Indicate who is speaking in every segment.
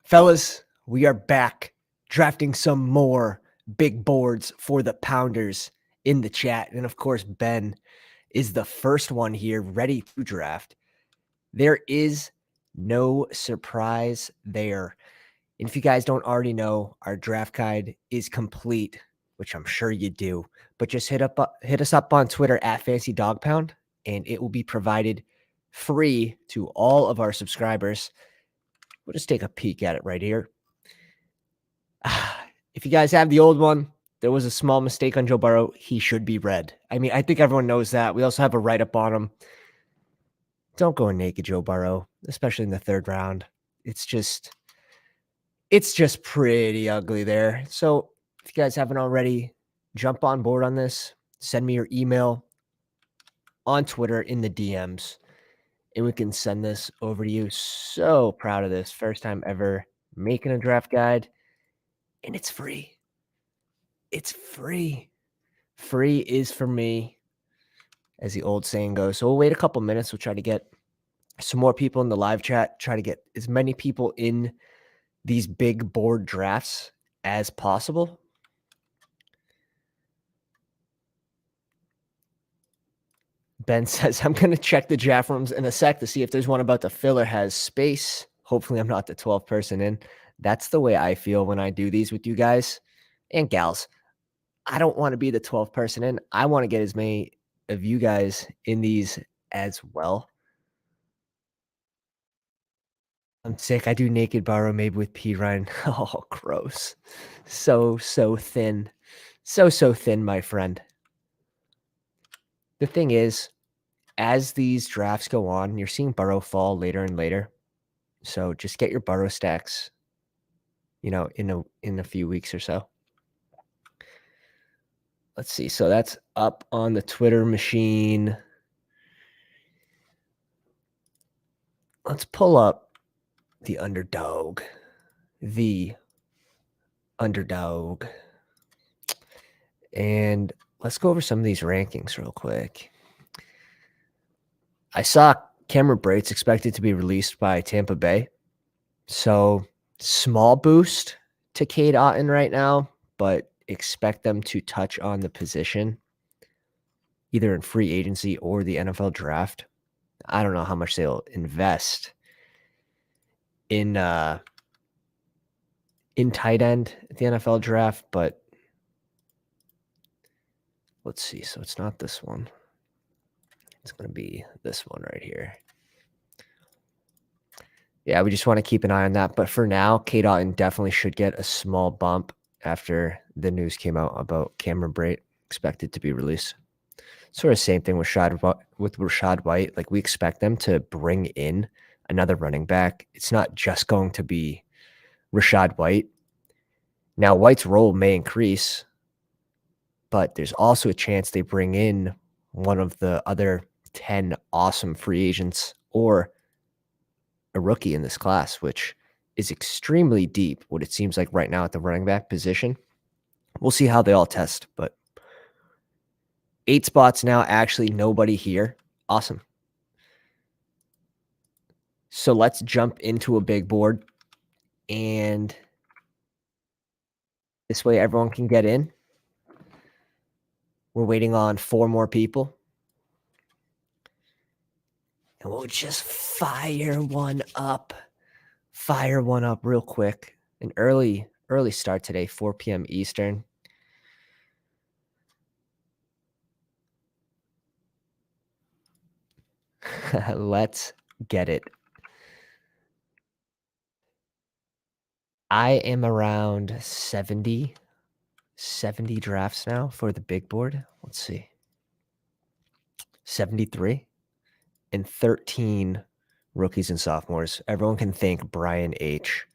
Speaker 1: Fellas, we are back drafting some more big boards for the Pounders in the chat. And of course, Ben is the first one here ready to draft. There is no surprise there. And if you guys don't already know, our draft guide is complete, which I'm sure you do. But just hit us up on Twitter at FancyDogPound, and it will be provided free to all of our subscribers. We'll just take a peek at it right here. If you guys have the old one, there was a small mistake on Joe Burrow. He should be red. I mean, I think everyone knows that. We also have a write-up on him. Don't go naked, Joe Burrow, especially in the third round. It's just pretty ugly there. So if you guys haven't already, jump on board on this. Send me your email on Twitter in the DMs, and we can send this over to you. So proud of this. First time ever making a draft guide, and it's free. It's free. Free is for me, as the old saying goes. So we'll wait a couple minutes. We'll try to get some more people in the live chat, try to get as many people in these big board drafts as possible. Ben says, I'm going to check the draft rooms in a sec to see if there's one about to fill or has space. Hopefully I'm not the 12th person in. That's the way I feel when I do these with you guys and gals. I don't want to be the 12th person in. I want to get as many of you guys in these as well. I'm sick. I do naked Burrow maybe with P. Ryan. Oh, gross. So thin. So thin, my friend. The thing is, as these drafts go on, you're seeing Burrow fall later and later. So just get your Burrow stacks, in a few weeks or so. Let's see. So that's up on the Twitter machine. Let's pull up the Underdog. The Underdog. And let's go over some of these rankings real quick. I saw Cameron Brate's expected to be released by Tampa Bay. So small boost to Cade Otton right now, but expect them to touch on the position either in free agency or the NFL draft. I don't know how much they'll invest in tight end at the NFL draft, but let's see. So it's not this one. It's going to be this one right here. Yeah, we just want to keep an eye on that. But for now, Cade Otton definitely should get a small bump after the news came out about Cameron Brate expected to be released. Sort of same thing with Rachaad White. Like, we expect them to bring in another running back. It's not just going to be Rachaad White. Now, White's role may increase, but there's also a chance they bring in one of the other 10 awesome free agents or a rookie in this class, which is extremely deep, what it seems like right now at the running back position. We'll see how they all test, but 8 spots now, actually nobody here. Awesome. So let's jump into a big board, and this way everyone can get in. We're waiting on 4 more people. And we'll just fire one up. Fire one up real quick. An early start today, 4 p.m. Eastern. Let's get it. I am around 70 drafts now for the big board. Let's see. 73 and 13 rookies and sophomores. Everyone can thank Brian H.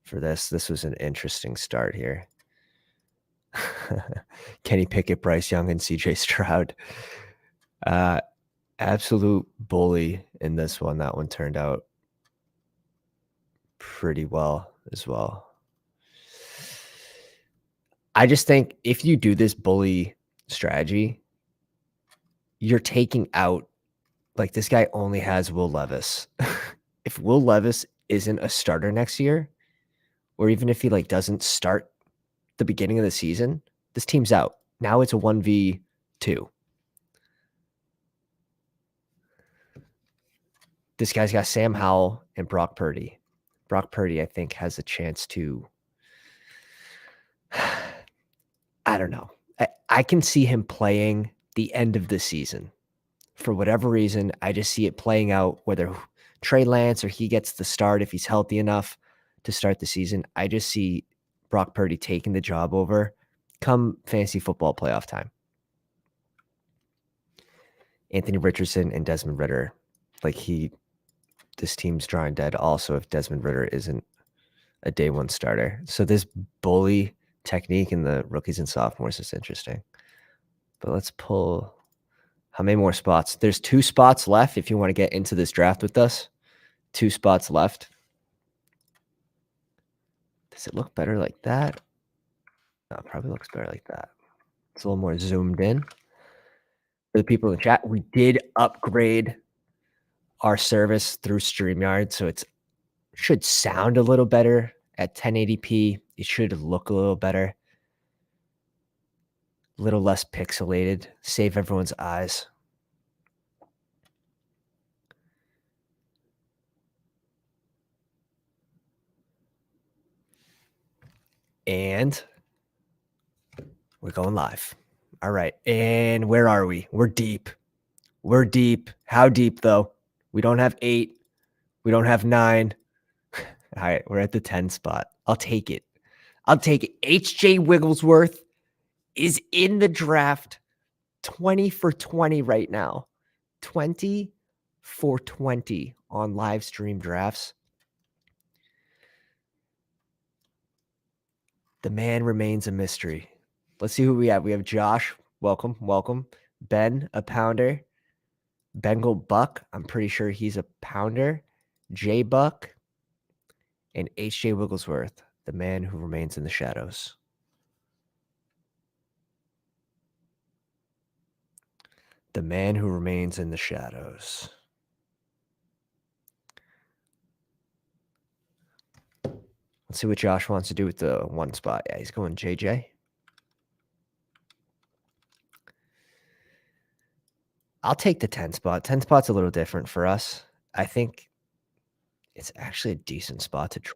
Speaker 1: for this. This was an interesting start here. Kenny Pickett, Bryce Young, and CJ Stroud. Absolute bully in this one. That one turned out pretty well as well. I just think if you do this bully strategy, you're taking out, like, this guy only has Will Levis. If Will Levis isn't a starter next year, or even if he like doesn't start the beginning of the season, this team's out. Now it's a 1v2. This guy's got Sam Howell and Brock Purdy. Brock Purdy, I think, has a chance to. I don't know. I can see him playing the end of the season. For whatever reason, I just see it playing out, whether Trey Lance or he gets the start if he's healthy enough to start the season. I just see Brock Purdy taking the job over come fantasy football playoff time. Anthony Richardson and Desmond Ridder. This team's drawing dead also if Desmond Ridder isn't a day one starter. So this bully technique in the rookies and sophomores is interesting. But let's pull how many more spots? There's 2 spots left if you want to get into this draft with us. 2 spots left. Does it look better like that? No, it probably looks better like that. It's a little more zoomed in. For the people in the chat, we did upgrade our service through StreamYard, so it should sound a little better at 1080p. It should look a little better. A little less pixelated. Save everyone's eyes. And we're going live. All right. And where are we? We're deep. We're deep. How deep, though? We don't have 8. We don't have 9. All right. We're at the 10 spot. I'll take it. I'll take it. H.J. Wigglesworth is in the draft. 20 for 20 right now. 20 for 20 on live stream drafts. The man remains a mystery. Let's see who we have. We have Josh. Welcome. Welcome. Ben, a pounder. Bengal Buck. I'm pretty sure he's a pounder. J Buck. And H.J. Wigglesworth, the man who remains in the shadows. The man who remains in the shadows. Let's see what Josh wants to do with the 1 spot. Yeah, he's going JJ. I'll take the 10 spot. 10 spot's a little different for us. I think it's actually a decent spot to try.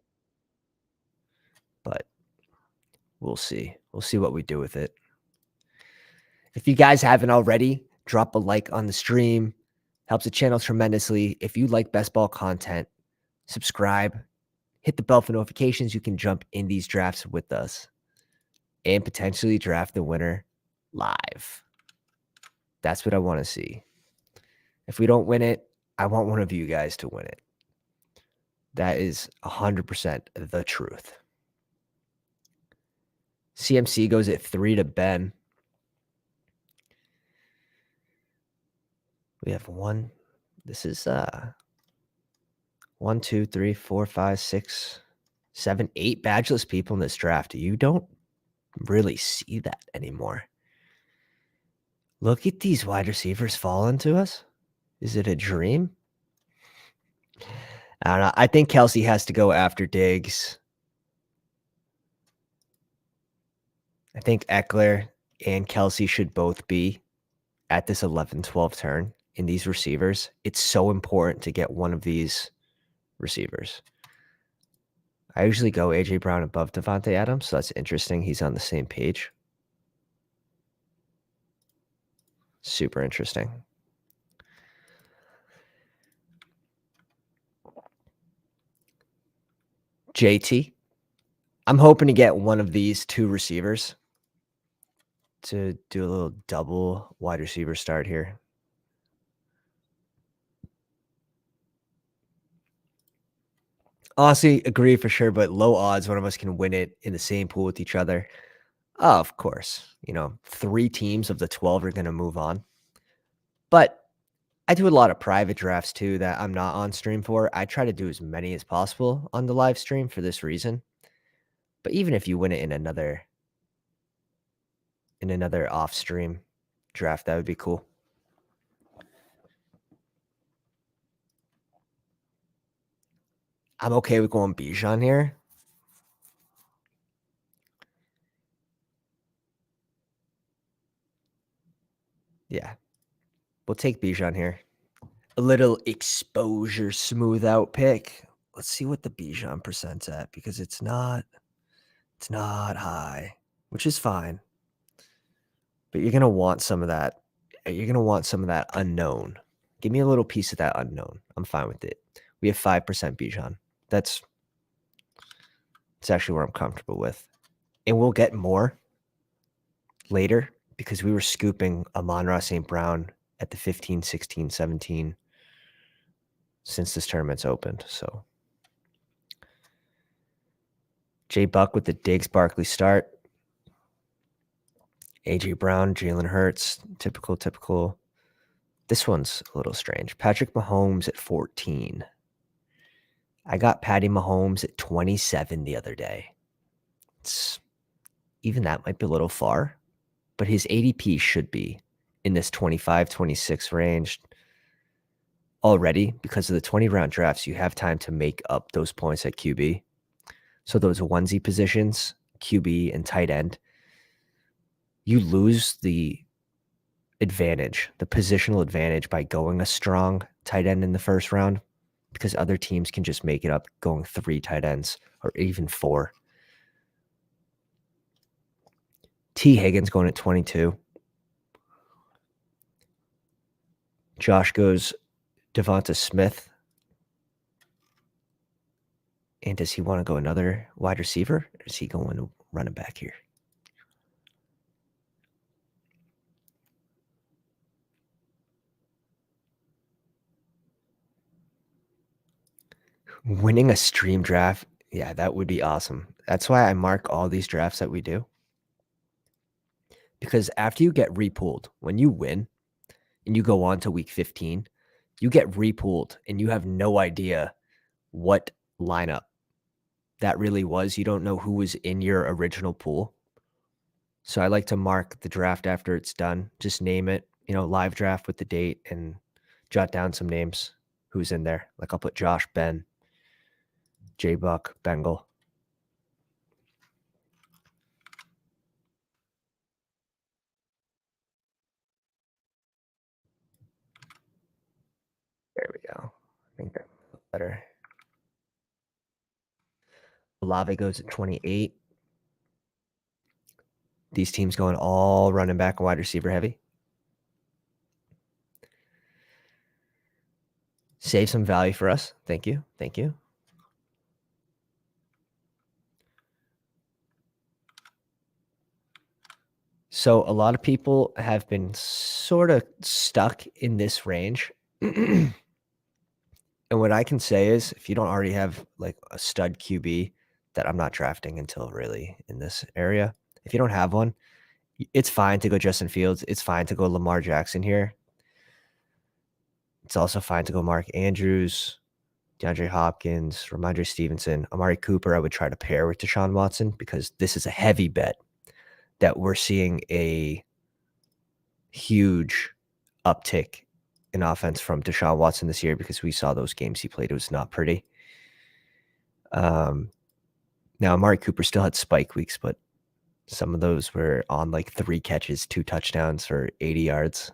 Speaker 1: But we'll see. We'll see what we do with it. If you guys haven't already, drop a like on the stream. Helps the channel tremendously. If you like best ball content, subscribe. Hit the bell for notifications. You can jump in these drafts with us and potentially draft the winner live. That's what I want to see. If we don't win it, I want one of you guys to win it. That is 100% the truth. CMC goes at 3 to Ben. We have 1. This is 1, 2, 3, 4, 5, 6, 7, 8 badgeless people in this draft. You don't really see that anymore. Look at these wide receivers falling to us. Is it a dream? I don't know. I think Kelsey has to go after Diggs. I think Eckler and Kelsey should both be at this 11-12 turn in these receivers. It's so important to get one of these receivers. I usually go A.J. Brown above Devontae Adams, so that's interesting. He's on the same page. Super interesting. JT. I'm hoping to get one of these 2 receivers to do a little double wide receiver start here. Honestly, agree for sure, but low odds one of us can win it in the same pool with each other. Oh, of course. 3 teams of the 12 are going to move on. But I do a lot of private drafts too that I'm not on stream for. I try to do as many as possible on the live stream for this reason. But even if you win it in another off stream draft, that would be cool. I'm okay with going Bijan here. Yeah. We'll take Bijan here. A little exposure smooth out pick. Let's see what the Bijan percent's at because it's not high, which is fine. But you're gonna want some of that. You're gonna want some of that unknown. Give me a little piece of that unknown. I'm fine with it. We have 5% Bijan. That's actually where I'm comfortable with. And we'll get more later because we were scooping Amon-Ra St. Brown at the 15, 16, 17 since this tournament's opened. So J Buck with the Diggs Barkley start. AJ Brown, Jalen Hurts, typical. This one's a little strange. Patrick Mahomes at 14. I got Patty Mahomes at 27 the other day. Even that might be a little far, but his ADP should be in this 25, 26 range already because of the 20-round drafts. You have time to make up those points at QB. So those onesie positions, QB and tight end, you lose the advantage, the positional advantage by going a strong tight end in the first round because other teams can just make it up going 3 tight ends or even 4. T. Higgins going at 22. Josh goes Devonta Smith. And does he want to go another wide receiver? Or is he going running back here? Winning a stream draft, yeah, that would be awesome. That's why I mark all these drafts that we do. Because after you get repooled, when you win and you go on to week 15, you get repooled and you have no idea what lineup that really was. You don't know who was in your original pool. So I like to mark the draft after it's done. Just name it, live draft with the date and jot down some names, who's in there. Like I'll put Josh, Ben, J Buck, Bengal. There we go. I think that's better. Olave goes at 28. These teams going all running back and wide receiver heavy. Save some value for us. Thank you. Thank you. So a lot of people have been sort of stuck in this range. And what I can say is if you don't already have like a stud QB that I'm not drafting until really in this area, if you don't have one, it's fine to go Justin Fields. It's fine to go Lamar Jackson here. It's also fine to go Mark Andrews, DeAndre Hopkins, Ramondre Stevenson, Amari Cooper. I would try to pair with Deshaun Watson because this is a heavy bet that we're seeing a huge uptick in offense from Deshaun Watson this year because we saw those games he played. It was not pretty. Now, Amari Cooper still had spike weeks, but some of those were on like 3 catches, 2 touchdowns for 80 yards.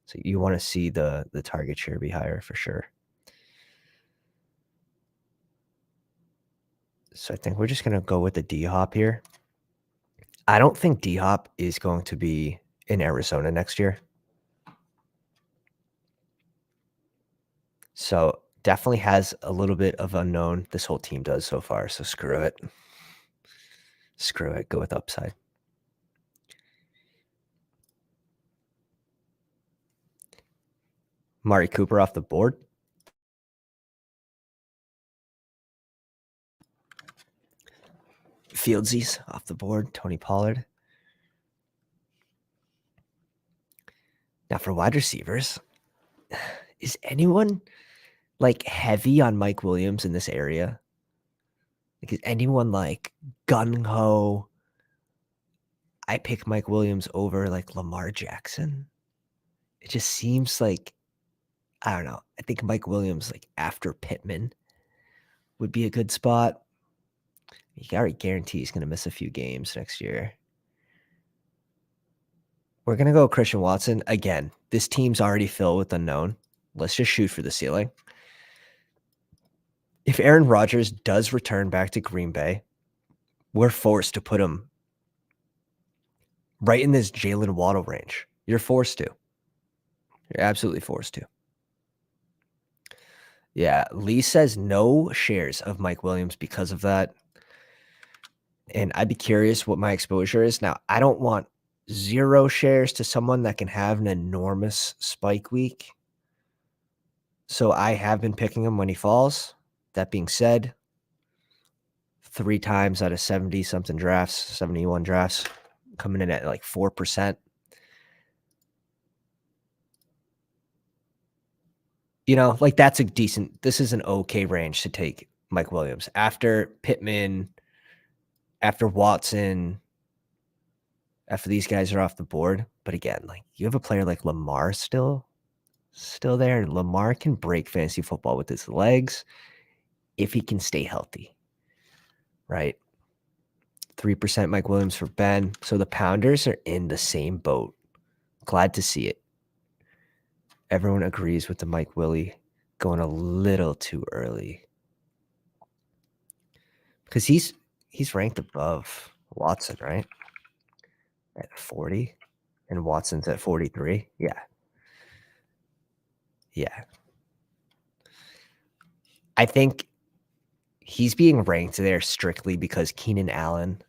Speaker 1: So you want to see the target share be higher for sure. So I think we're just going to go with the D-Hop here. I don't think D-Hop is going to be in Arizona next year. So definitely has a little bit of unknown. This whole team does so far. So screw it. Screw it. Go with upside. Mari Cooper off the board. Fieldsies off the board. Tony Pollard. Now for wide receivers, is anyone like heavy on Mike Williams in this area? Like, is anyone like gung ho? I pick Mike Williams over like Lamar Jackson. It just seems like, I don't know. I think Mike Williams, like after Pittman, would be a good spot. You already guarantee he's going to miss a few games next year. We're going to go Christian Watson. Again, this team's already filled with unknown. Let's just shoot for the ceiling. If Aaron Rodgers does return back to Green Bay, we're forced to put him right in this Jalen Waddle range. You're forced to. You're absolutely forced to. Yeah, Lee says no shares of Mike Williams because of that. And I'd be curious what my exposure is. Now, I don't want 0 shares to someone that can have an enormous spike week. So I have been picking him when he falls. That being said, 3 times out of 70-something drafts, 71 drafts, coming in at like 4%. You know, like that's this is an okay range to take Mike Williams. After Pittman, after Watson, after these guys are off the board. But again, like you have a player like Lamar still there. Lamar can break fantasy football with his legs if he can stay healthy, right? 3% Mike Williams for Ben. So the Pounders are in the same boat. Glad to see it. Everyone agrees with the Mike Willie going a little too early because he's ranked above Watson, right? At 40, and Watson's at 43. Yeah. I think he's being ranked there strictly because Keenan Allen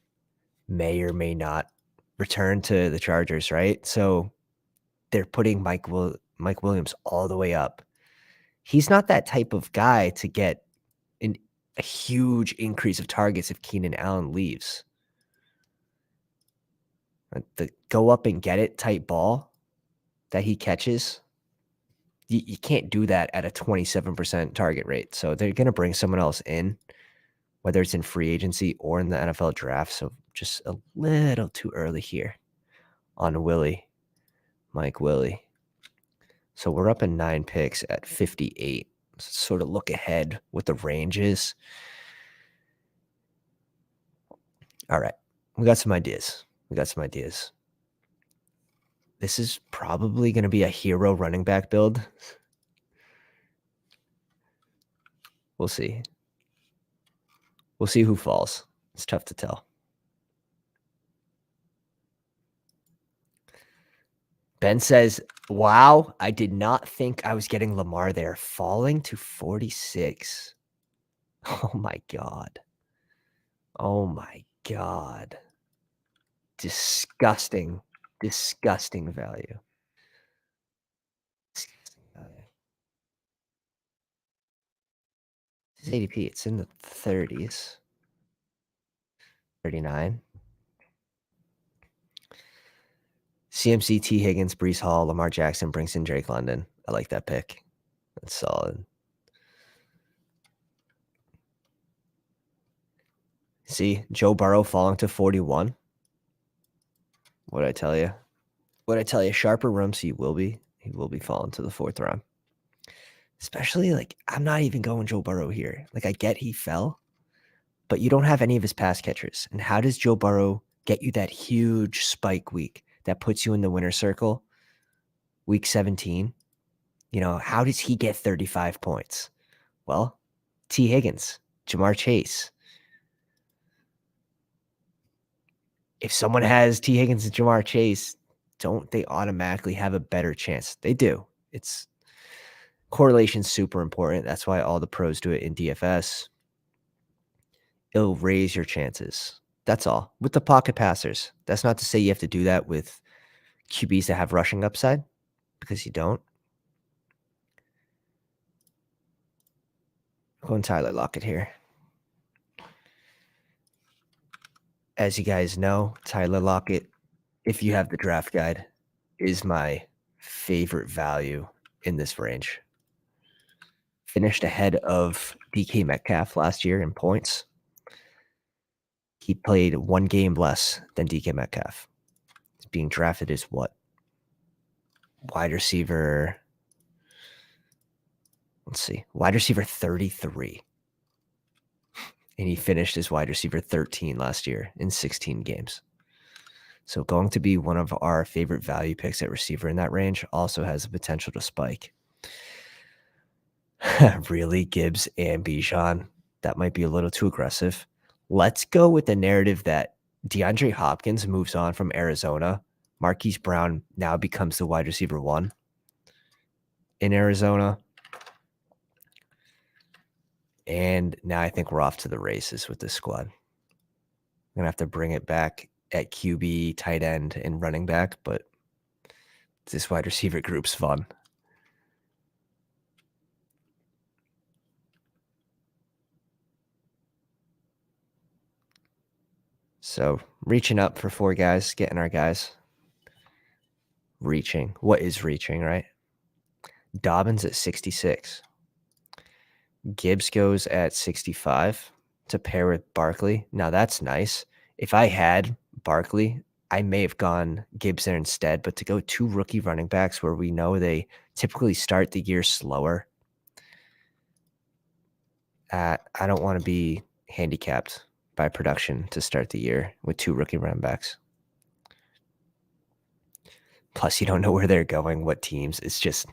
Speaker 1: may or may not return to the Chargers, right? So they're putting Mike Williams all the way up. He's not that type of guy to get a huge increase of targets if Keenan Allen leaves. The go up and get it type ball that he catches, you can't do that at a 27% target rate. So they're going to bring someone else in, whether it's in free agency or in the NFL draft. So just a little too early here on Mike Willie. So we're up in 9 picks at 58. So sort of look ahead what the range is. All right. We got some ideas. This is probably going to be a hero running back build. We'll see. We'll see who falls. It's tough to tell. Ben says, wow, I did not think I was getting Lamar there. Falling to 46. Oh my God. Disgusting value. This is ADP. It's in the 30s. 39. CMC, T. Higgins, Breece Hall, Lamar Jackson, brings in Drake London. I like that pick. That's solid. See, Joe Burrow falling to 41. What'd I tell you? Sharper rooms, he will be falling to the 4th round. Especially, like, I'm not even going Joe Burrow here. Like, I get he fell, but you don't have any of his pass catchers. And how does Joe Burrow get you that huge spike week that puts you in the winner circle? Week 17. You know, how does he get 35 points? Well, T. Higgins, Jamar Chase. If someone has T. Higgins and Jamar Chase, don't they automatically have a better chance? They do. It's correlation's super important. That's why all the pros do it in DFS. It'll raise your chances. That's all. With the pocket passers. That's not to say you have to do that with QBs that have rushing upside, because you don't. Going Tyler Lockett here. As you guys know, Tyler Lockett, if you have the draft guide, is my favorite value in this range. Finished ahead of DK Metcalf last year in points. He played 1 game less than DK Metcalf. He's being drafted as what? Wide receiver. Let's see. Wide receiver 33. And he finished as wide receiver 13 last year in 16 games. So going to be one of our favorite value picks at receiver in that range, also has the potential to spike. Really, Gibbs and Bijan? That might be a little too aggressive. Let's go with the narrative that DeAndre Hopkins moves on from Arizona. Marquise Brown now becomes the wide receiver 1 in Arizona. And now I think we're off to the races with this squad. I'm going to have to bring it back at QB, tight end, and running back, but this wide receiver group's fun. So reaching up for 4 guys, getting our guys. Reaching. What is reaching, right? Dobbins at 66. Gibbs goes at 65 to pair with Barkley. Now that's nice. If I had Barkley, I may have gone Gibbs there instead, but to go 2 rookie running backs where we know they typically start the year slower, I don't want to be handicapped by production to start the year with 2 rookie running backs. Plus, you don't know where they're going, what teams. It's just,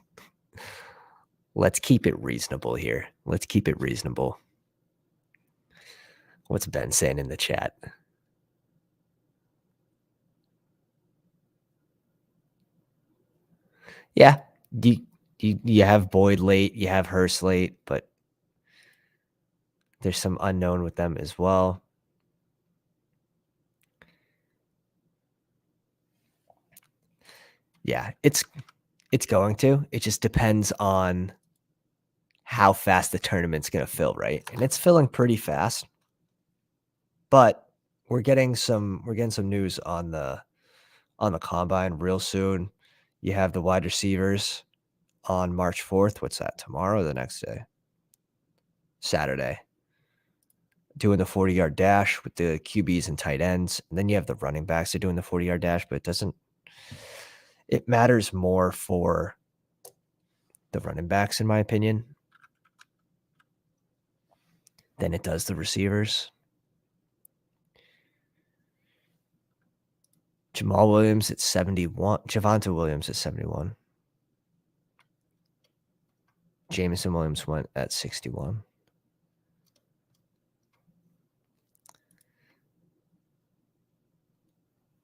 Speaker 1: let's keep it reasonable here. Let's keep it reasonable. What's Ben saying in the chat? Yeah, you have Boyd late, you have Hurst late, but there's some unknown with them as well. Yeah, it's going to. It just depends on how fast the tournament's going to fill, right? And it's filling pretty fast. But we're getting some news on the combine real soon. You have the wide receivers on March 4th. What's that? Tomorrow or the next day? Saturday. Doing the 40-yard dash with the QBs and tight ends. And then you have the running backs are doing the 40-yard dash, but it matters more for the running backs, in my opinion, than it does the receivers. Jamal Williams at 71. Javonte Williams at 71. Jameson Williams went at 61.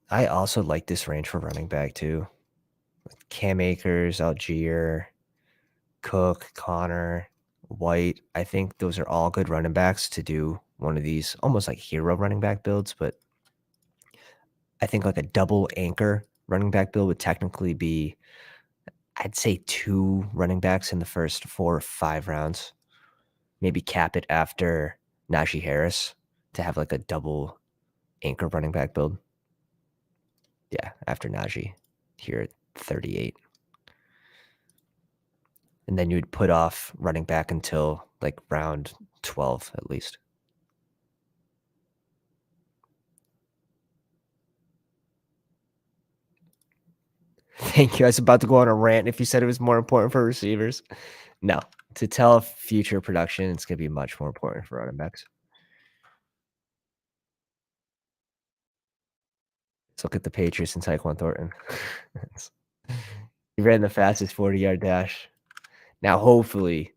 Speaker 1: I also like this range for running back too. Cam Akers, Algier, Cook, Connor, White. I think those are all good running backs to do one of these almost like hero running back builds, but I think like a double anchor running back build would technically be, I'd say 2 running backs in the first 4 or 5 rounds. Maybe cap it after Najee Harris to have like a double anchor running back build. Yeah, after Najee here at 38. And then you'd put off running back until like round 12 at least. Thank you. I was about to go on a rant if you said it was more important for receivers. No, to tell future production, it's going to be much more important for running backs. Let's look at the Patriots and Tyquan Thornton. He ran the fastest 40-yard dash. Now, hopefully,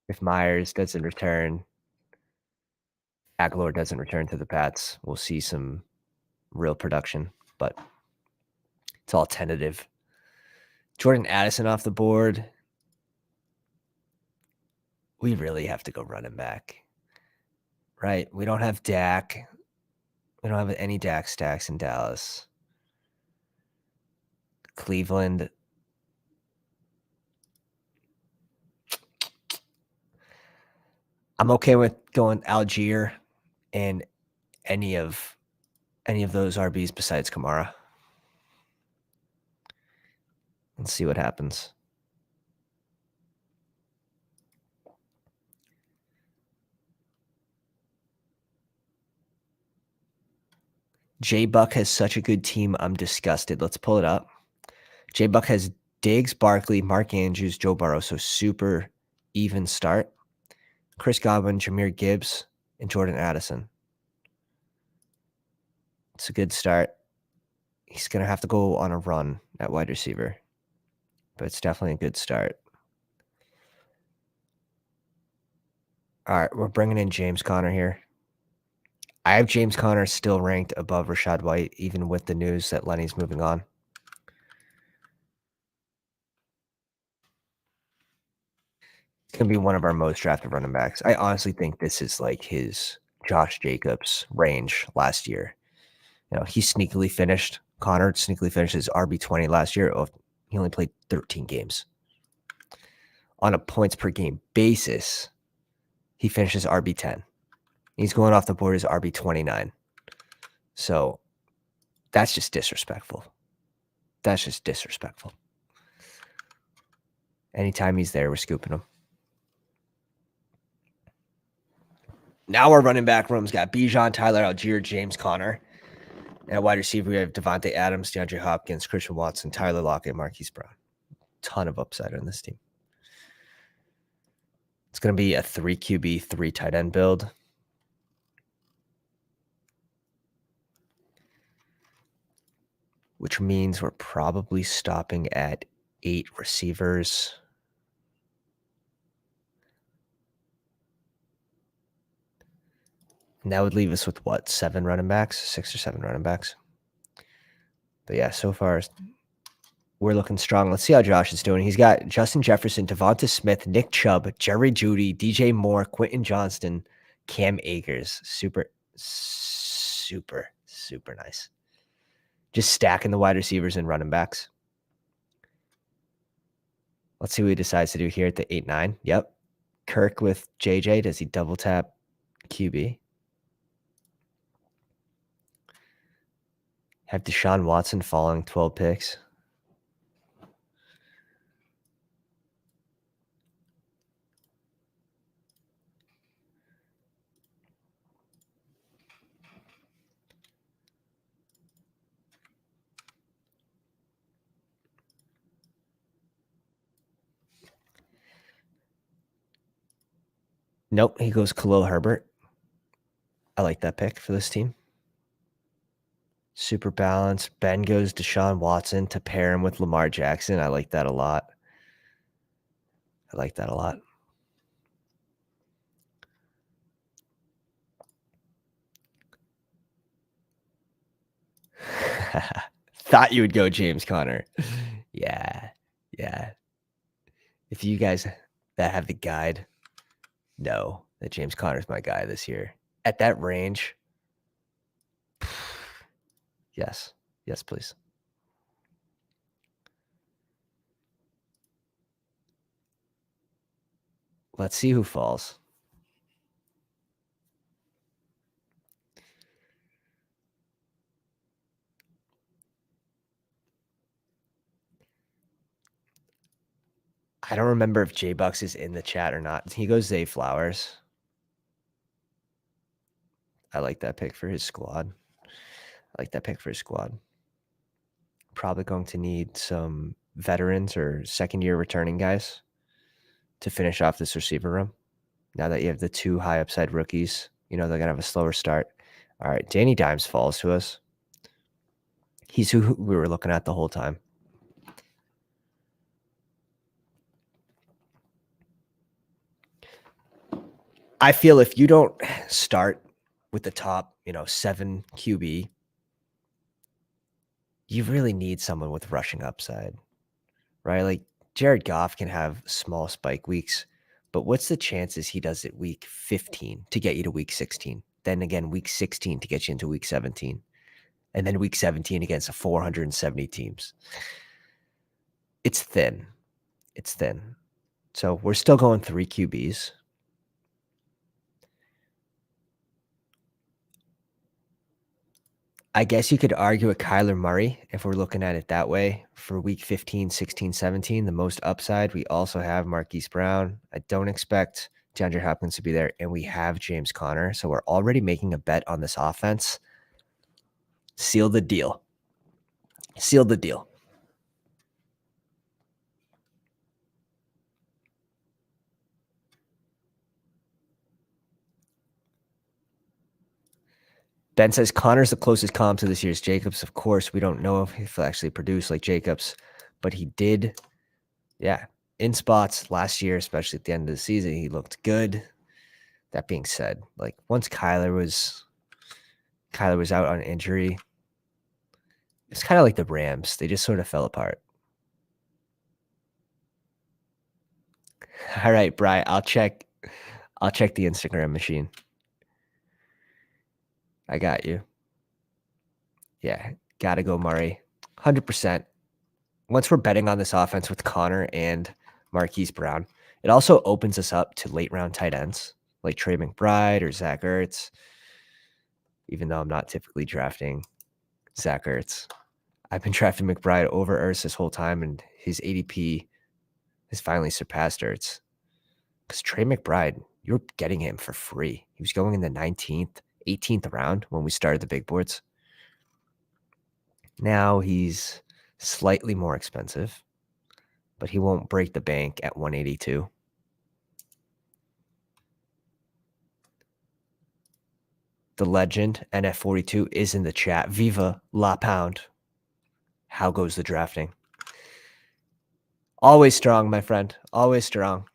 Speaker 1: if Myers doesn't return, Aguilar doesn't return to the Pats, we'll see some real production, but it's all tentative. Jordan Addison off the board. We really have to go running back, right? We don't have Dak. We don't have any Dak stacks in Dallas. Cleveland. I'm okay with going Algier and any of those RBs besides Kamara. Let's see what happens. J Buck has such a good team. I'm disgusted. Let's pull it up. J Buck has Diggs, Barkley, Mark Andrews, Joe Burrow. So super even start. Chris Godwin, Jahmyr Gibbs, and Jordan Addison. It's a good start. He's going to have to go on a run at wide receiver, but it's definitely a good start. All right, we're bringing in James Conner here. I have James Conner still ranked above Rachaad White, even with the news that Lenny's moving on. It's going to be one of our most drafted running backs. I honestly think this is like his Josh Jacobs range last year. He sneakily finished. Connor sneakily finished his RB20 last year. He only played 13 games. On a points per game basis, he finishes RB10. He's going off the board as RB29. So that's just disrespectful. That's just disrespectful. Anytime he's there, we're scooping him. Now our running back room's got Bijan, Tyler Algier, James Conner. And at wide receiver, we have Devontae Adams, DeAndre Hopkins, Christian Watson, Tyler Lockett, Marquise Brown. Ton of upside on this team. It's going to be a 3 QB, 3 tight end build. Which means we're probably stopping at 8 receivers. And that would leave us with what? 7 running backs? 6 or 7 running backs. But yeah, so far we're looking strong. Let's see how Josh is doing. He's got Justin Jefferson, Devonta Smith, Nick Chubb, Jerry Jeudy, DJ Moore, Quentin Johnston, Cam Akers. Super nice. Just stacking the wide receivers and running backs. Let's see what he decides to do here at the 8-9. Yep. Kirk with JJ. Does he double tap QB? Have Deshaun Watson falling 12 picks. Nope, he goes Khalil Herbert. I like that pick for this team. Super balanced. Ben goes Deshaun Watson to pair him with Lamar Jackson. I like that a lot. Thought you would go James Conner. Yeah. If you guys that have the guide know that James Conner's my guy this year. At that range, yes. Yes, please. Let's see who falls. I don't remember if J-Bucks is in the chat or not. He goes Zay Flowers. I like that pick for his squad. Probably going to need some veterans or second-year returning guys to finish off this receiver room. Now that you have the 2 high upside rookies, they're going to have a slower start. All right, Danny Dimes falls to us. He's who we were looking at the whole time. I feel if you don't start with the top, 7 QB, you really need someone with rushing upside, right? Like Jared Goff can have small spike weeks, but what's the chances he does it week 15 to get you to week 16? Then again, week 16 to get you into week 17. And then week 17 against 470 teams. It's thin. So we're still going 3 QBs. I guess you could argue a Kyler Murray if we're looking at it that way. For week 15, 16, 17, the most upside. We also have Marquise Brown. I don't expect DeAndre Hopkins to be there. And we have James Conner. So we're already making a bet on this offense. Seal the deal. Ben says Connor's the closest comp to this year's Jacobs. Of course, we don't know if he'll actually produce like Jacobs, but he did. Yeah, in spots last year, especially at the end of the season, he looked good. That being said, like once Kyler was out on injury, it's kind of like the Rams. They just sort of fell apart. All right, Bri, I'll check the Instagram machine. I got you. Yeah, gotta go Murray. 100%. Once we're betting on this offense with Connor and Marquise Brown, it also opens us up to late round tight ends like Trey McBride or Zach Ertz, even though I'm not typically drafting Zach Ertz. I've been drafting McBride over Ertz this whole time, and his ADP has finally surpassed Ertz. Because Trey McBride, you're getting him for free. He was going in the 19th, 18th round when we started the big boards. Now he's slightly more expensive, but he won't break the bank at 182. The legend, NF42, is in the chat. Viva La Pound. How goes the drafting? Always strong, my friend. Always strong.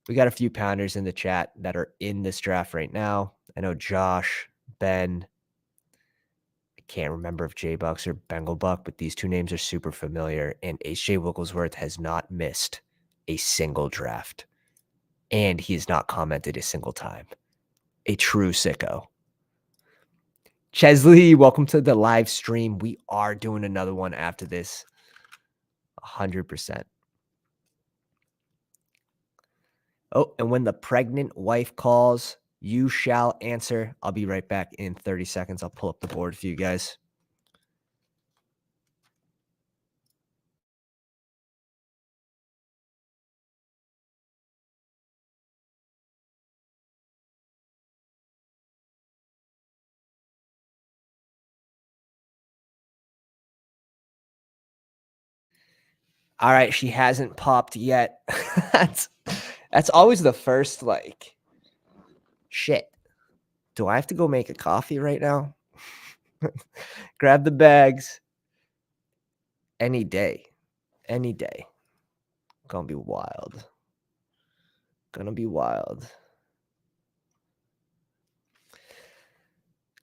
Speaker 1: We got a few pounders in the chat that are in this draft right now. I know Josh, Ben. I can't remember if J-Bucks or Bengal Buck, but these two names are super familiar. And H.J. Wigglesworth has not missed a single draft. And he has not commented a single time. A true sicko. Chesley, welcome to the live stream. We are doing another one after this. 100%. Oh, and when the pregnant wife calls, you shall answer. I'll be right back in 30 seconds. I'll pull up the board for you guys. All right, she hasn't popped yet. that's always the first, like, shit. Do I have to go make a coffee right now? Grab the bags. Any day. Any day. Gonna be wild. Gonna be wild.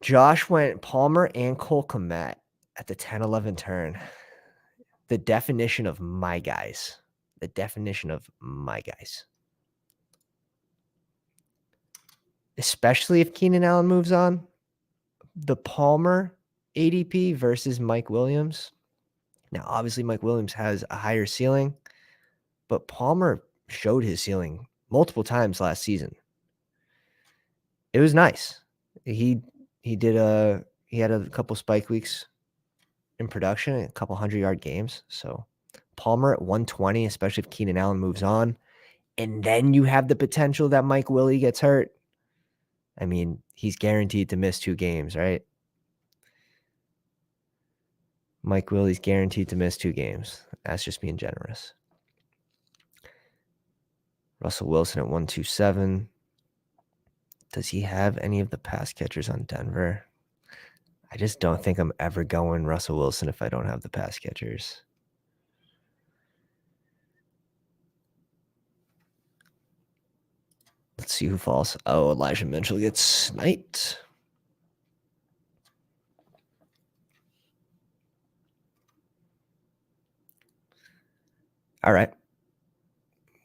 Speaker 1: Josh went Palmer and Cole Kmet at the 10-11 turn. The definition of my guys. The definition of my guys. Especially if Keenan Allen moves on. The Palmer ADP versus Mike Williams. Now, obviously, Mike Williams has a higher ceiling, but Palmer showed his ceiling multiple times last season. It was nice. He had a couple spike weeks in production, a couple 100-yard games. So Palmer at 120, especially if Keenan Allen moves on. And then you have the potential that Mike Willie gets hurt. I mean, he's guaranteed to miss 2 games, right? Mike Willie's guaranteed to miss 2 games. That's just being generous. Russell Wilson at 127. Does he have any of the pass catchers on Denver? I just don't think I'm ever going Russell Wilson if I don't have the pass catchers. Let's see who falls. Oh, Elijah Mitchell gets sniped. All right.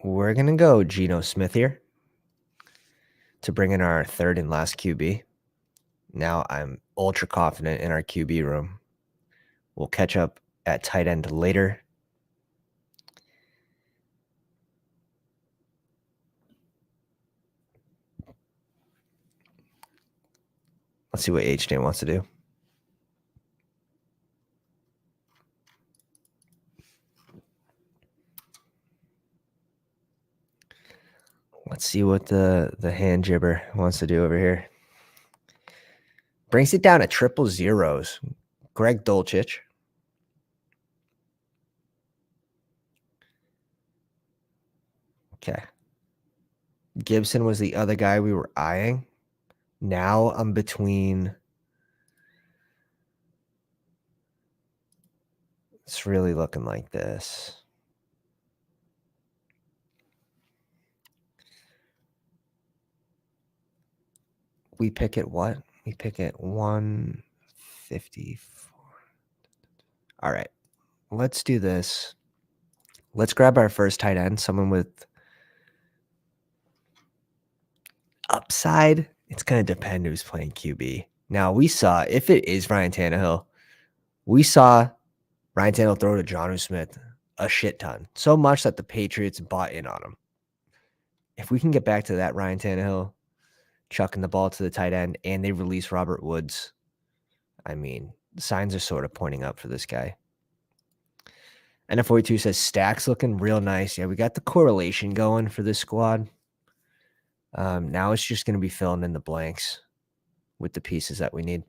Speaker 1: We're going to go Geno Smith here to bring in our third and last QB. Now I'm ultra confident in our QB room. We'll catch up at tight end later. Let's see what HJ wants to do. Let's see what the hand jibber wants to do over here. Brings it down to triple zeros. Greg Dulcich. Okay. Gibson was the other guy we were eyeing. Now I'm between. It's really looking like this. We pick at what? We pick at 154. All right. Let's do this. Let's grab our first tight end, someone with upside. It's going to depend who's playing QB. Now, we saw, if it is Ryan Tannehill, we saw Ryan Tannehill throw to Jonnu Smith a shit ton. So much that the Patriots bought in on him. If we can get back to that Ryan Tannehill chucking the ball to the tight end and they release Robert Woods, I mean, the signs are sort of pointing up for this guy. NF42 says Stacks looking real nice. Yeah, we got the correlation going for this squad. Now it's just going to be filling in the blanks with the pieces that we need.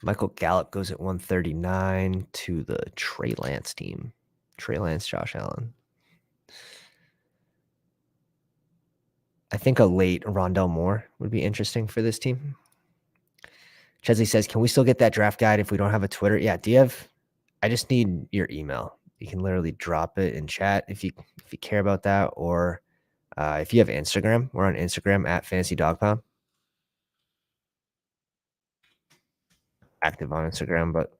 Speaker 1: Michael Gallup goes at 139 to the Trey Lance team. Trey Lance, Josh Allen. I think a late Rondell Moore would be interesting for this team. Chesley says, can we still get that draft guide if we don't have a Twitter? Yeah, do you have? I just need your email. You can literally drop it in chat if you care about that, or if you have Instagram. We're on Instagram at Fantasy Dog Pound. Active on Instagram, but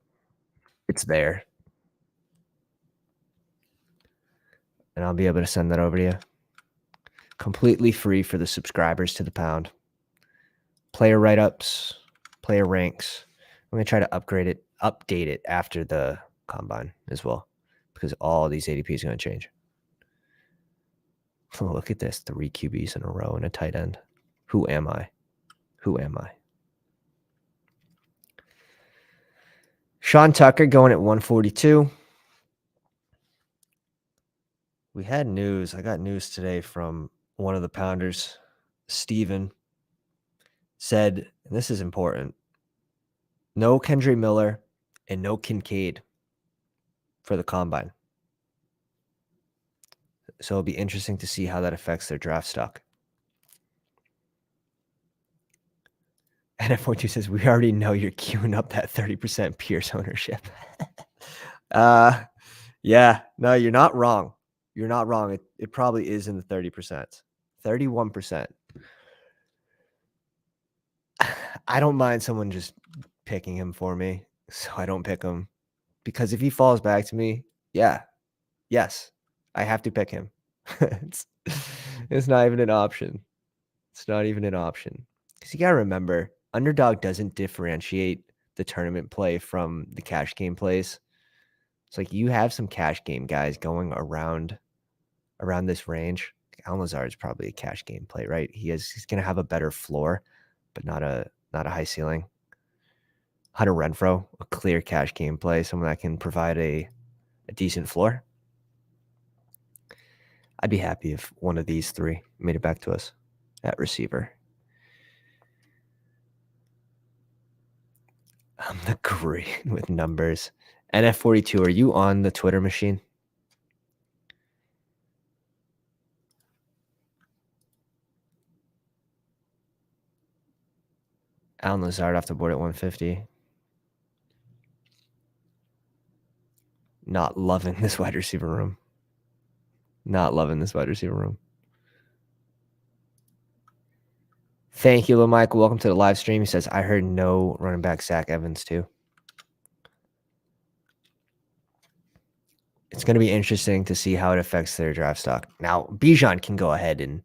Speaker 1: it's there. And I'll be able to send that over to you. Completely free for the subscribers to the Pound. Player write-ups, player ranks. I'm going to try to update it after the combine as well, because all these ADPs are going to change. Oh, look at this. 3 QBs in a row and a tight end. Who am I? Who am I? Sean Tucker going at 142. We had news. I got news today from one of the Pounders, Steven, said, and this is important, no Kendre Miller and no Kincaid for the combine. So it'll be interesting to see how that affects their draft stock. NF42 says, we already know you're queuing up that 30% Pierce ownership. Yeah, no, you're not wrong. You're not wrong. It probably is in the 30%. 31%. I don't mind someone just picking him for me, so I don't pick him. Because if he falls back to me, yes, I have to pick him. It's not even an option. It's not even an option. Because you got to remember, Underdog doesn't differentiate the tournament play from the cash game plays. It's like you have some cash game guys going around this range. Alan Lazard is probably a cash game play, right? He's going to have a better floor, but not a high ceiling. Hunter Renfro, a clear cash game play, someone that can provide a decent floor. I'd be happy if one of these three made it back to us at receiver. I'm the green with numbers. NF42, are you on the Twitter machine? Alan Lazard off the board at 150. Not loving this wide receiver room. Not loving this wide receiver room. Thank you, Lil Michael. Welcome to the live stream. He says, I heard no running back Zach Evans too. It's going to be interesting to see how it affects their draft stock. Now, Bijan can go ahead and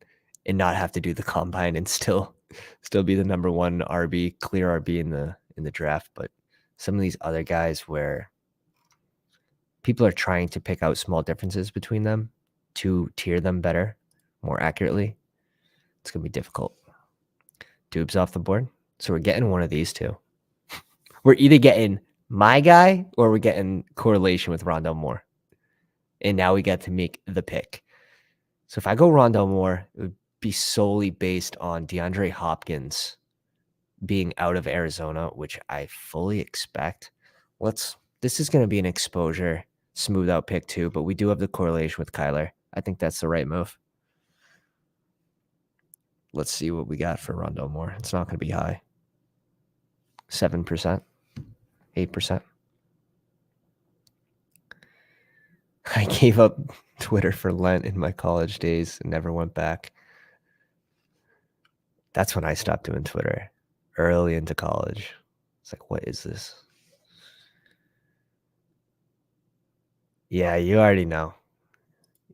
Speaker 1: not have to do the combine and still be the number one RB, clear RB in the draft. But some of these other guys where people are trying to pick out small differences between them to tier them better, more accurately, it's going to be difficult. Dubes off the board. So we're getting one of these two. We're either getting my guy or we're getting correlation with Rondell Moore. And now we get to make the pick. So if I go Rondell Moore, it would be solely based on DeAndre Hopkins being out of Arizona, which I fully expect. This is going to be an exposure, smooth out pick too, but we do have the correlation with Kyler. I think that's the right move. Let's see what we got for Rondo Moore. It's not going to be high. 7%, 8%. I gave up Twitter for Lent in my college days and never went back. That's when I stopped doing Twitter, early into college. It's like, what is this? Yeah, you already know.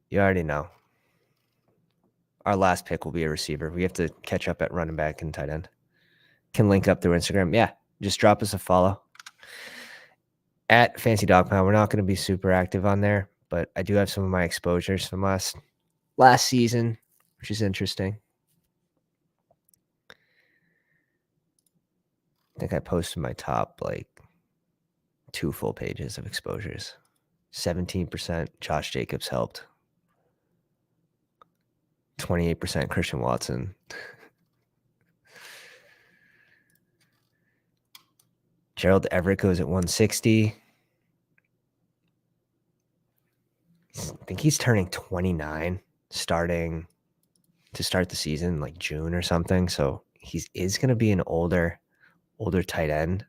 Speaker 1: You already know. Our last pick will be a receiver. We have to catch up at running back and tight end. Can link up through Instagram. Yeah, just drop us a follow. At Fancy Dog Pound. We're not going to be super active on there, but I do have some of my exposures from last season, which is interesting. I think I posted my top like 2 full pages of exposures. 17% Josh Jacobs helped. 28% Christian Watson. Gerald Everett goes at 160. I think he's turning 29 starting to start the season like June or something. So he is going to be an older tight end.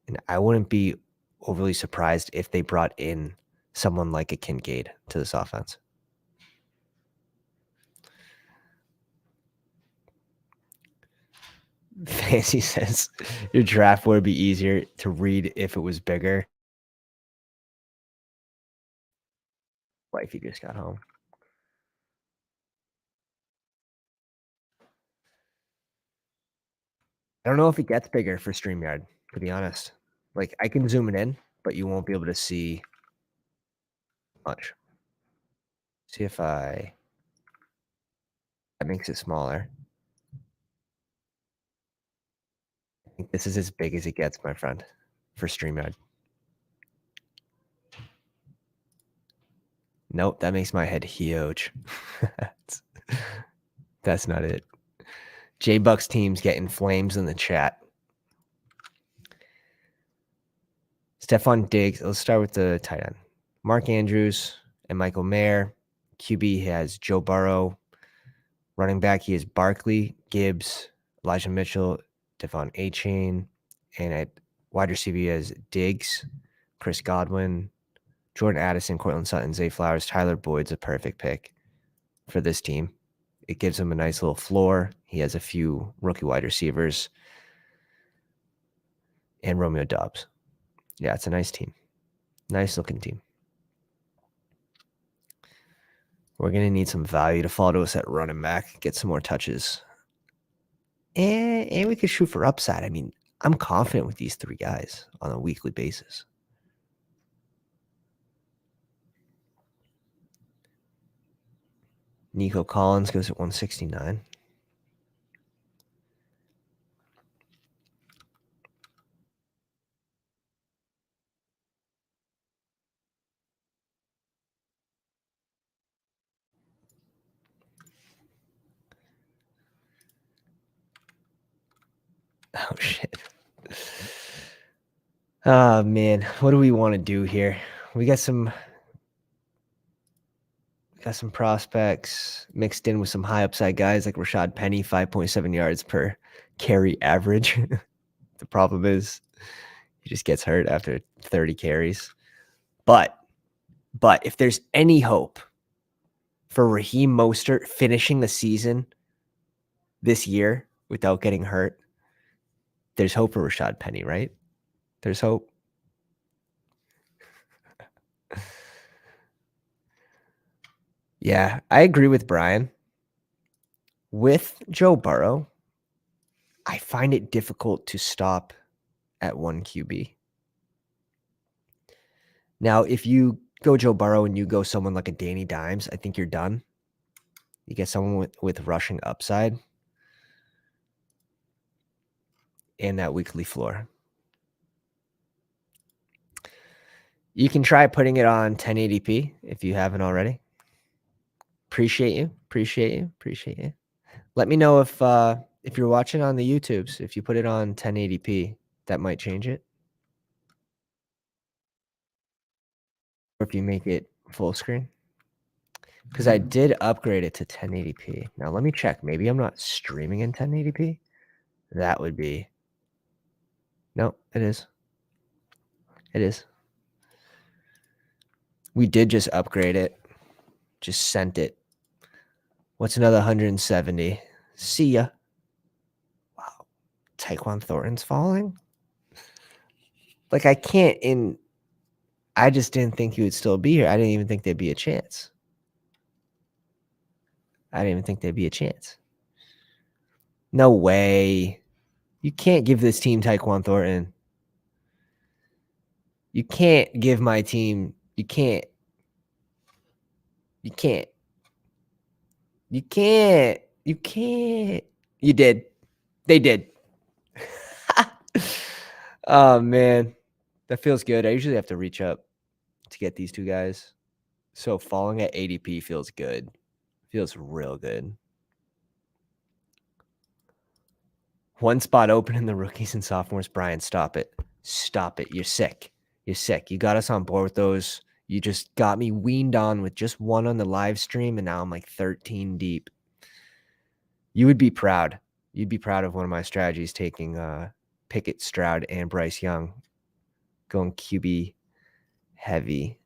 Speaker 1: And I wouldn't be overly surprised if they brought in someone like a Kincaid to this offense. Fancy says your draft would be easier to read if it was bigger. Wifey just got home. I don't know if it gets bigger for StreamYard, to be honest. Like, I can zoom it in, but you won't be able to see much. See if that makes it smaller. I think this is as big as it gets, my friend, for StreamYard. Nope, that makes my head huge. That's not it. J-Bucks teams getting flames in the chat. Stephon Diggs. Let's start with the tight end. Mark Andrews and Michael Mayer. QB has Joe Burrow. Running back, he has Barkley, Gibbs, Elijah Mitchell, Devon Achane. And at wide receiver, he has Diggs, Chris Godwin, Jordan Addison, Cortland Sutton, Zay Flowers. Tyler Boyd's a perfect pick for this team. It gives him a nice little floor. He has a few rookie wide receivers. And Romeo Doubs. Yeah, it's a nice team. Nice looking team. We're going to need some value to fall to us at running back, get some more touches. And we could shoot for upside. I mean, I'm confident with these 3 guys on a weekly basis. Nico Collins goes at 169. Oh, shit. Oh, man. What do we want to do here? We got some prospects mixed in with some high upside guys like Rashad Penny, 5.7 yards per carry average. The problem is he just gets hurt after 30 carries. But if there's any hope for Raheem Mostert finishing the season this year without getting hurt, there's hope for Rashad Penny, right? There's hope. Yeah, I agree with Brian. With Joe Burrow, I find it difficult to stop at 1 QB. Now, if you go Joe Burrow and you go someone like a Danny Dimes, I think you're done. You get someone with rushing upside and that weekly floor. You can try putting it on 1080p if you haven't already. Appreciate you. Let me know if you're watching on the YouTubes, if you put it on 1080p, that might change it. Or if you make it full screen. Because I did upgrade it to 1080p. Now let me check. Maybe I'm not streaming in 1080p. That would be. No, it is. It is. We did just upgrade it. Just sent it. What's another 170? See ya. Wow. Taekwon Thornton's falling? Like, I can't in. I just didn't think he would still be here. I didn't even think there'd be a chance. No way. You can't give this team Taekwon Thornton. You can't give my team. You can't. You can't. You can't. You can't. You did. They did. Oh, man. That feels good. I usually have to reach up to get these two guys. So falling at ADP feels good. Feels real good. One spot open in the rookies and sophomores. Brian, stop it. Stop it. You're sick. You're sick. You got us on board with those. You just got me weaned on with just one on the live stream, and now I'm like 13 deep. You would be proud. You'd be proud of one of my strategies, taking Pickett, Stroud, and Bryce Young, going QB heavy.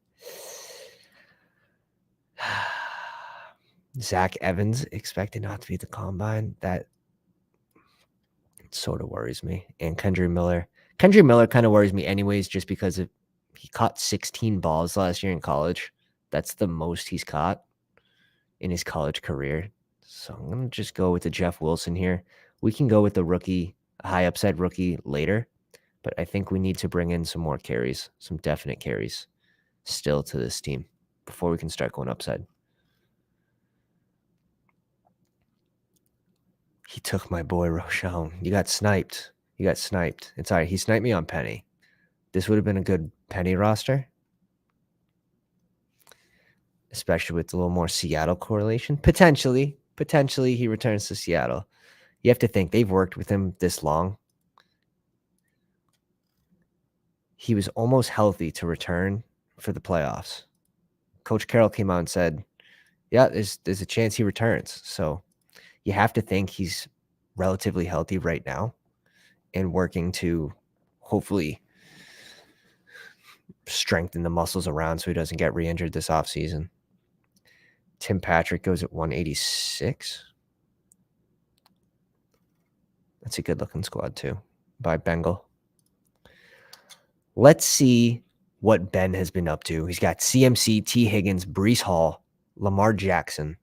Speaker 1: Zach Evans expected not to be at the combine. That sort of worries me. And Kendry Miller. Kendry Miller kind of worries me anyways, just because he caught 16 balls last year in college. That's the most he's caught in his college career. So I'm going to just go with the Jeff Wilson here. We can go with the rookie, a high upside rookie later, but I think we need to bring in some more carries, some definite carries still to this team before we can start going upside. He took my boy Rochon. You got sniped. It's all right. He sniped me on Penny. This would have been a good Penny roster, especially with a little more Seattle correlation. Potentially he returns to Seattle. You have to think they've worked with him this long. He was almost healthy to return for the playoffs. Coach Carroll came out and said, yeah, there's a chance he returns. So you have to think he's relatively healthy right now and working to hopefully strengthen the muscles around so he doesn't get re-injured this offseason. Tim Patrick goes at 186. That's a good-looking squad, too, by Bengal. Let's see what Ben has been up to. He's got CMC, T. Higgins, Breece Hall, Lamar Jackson.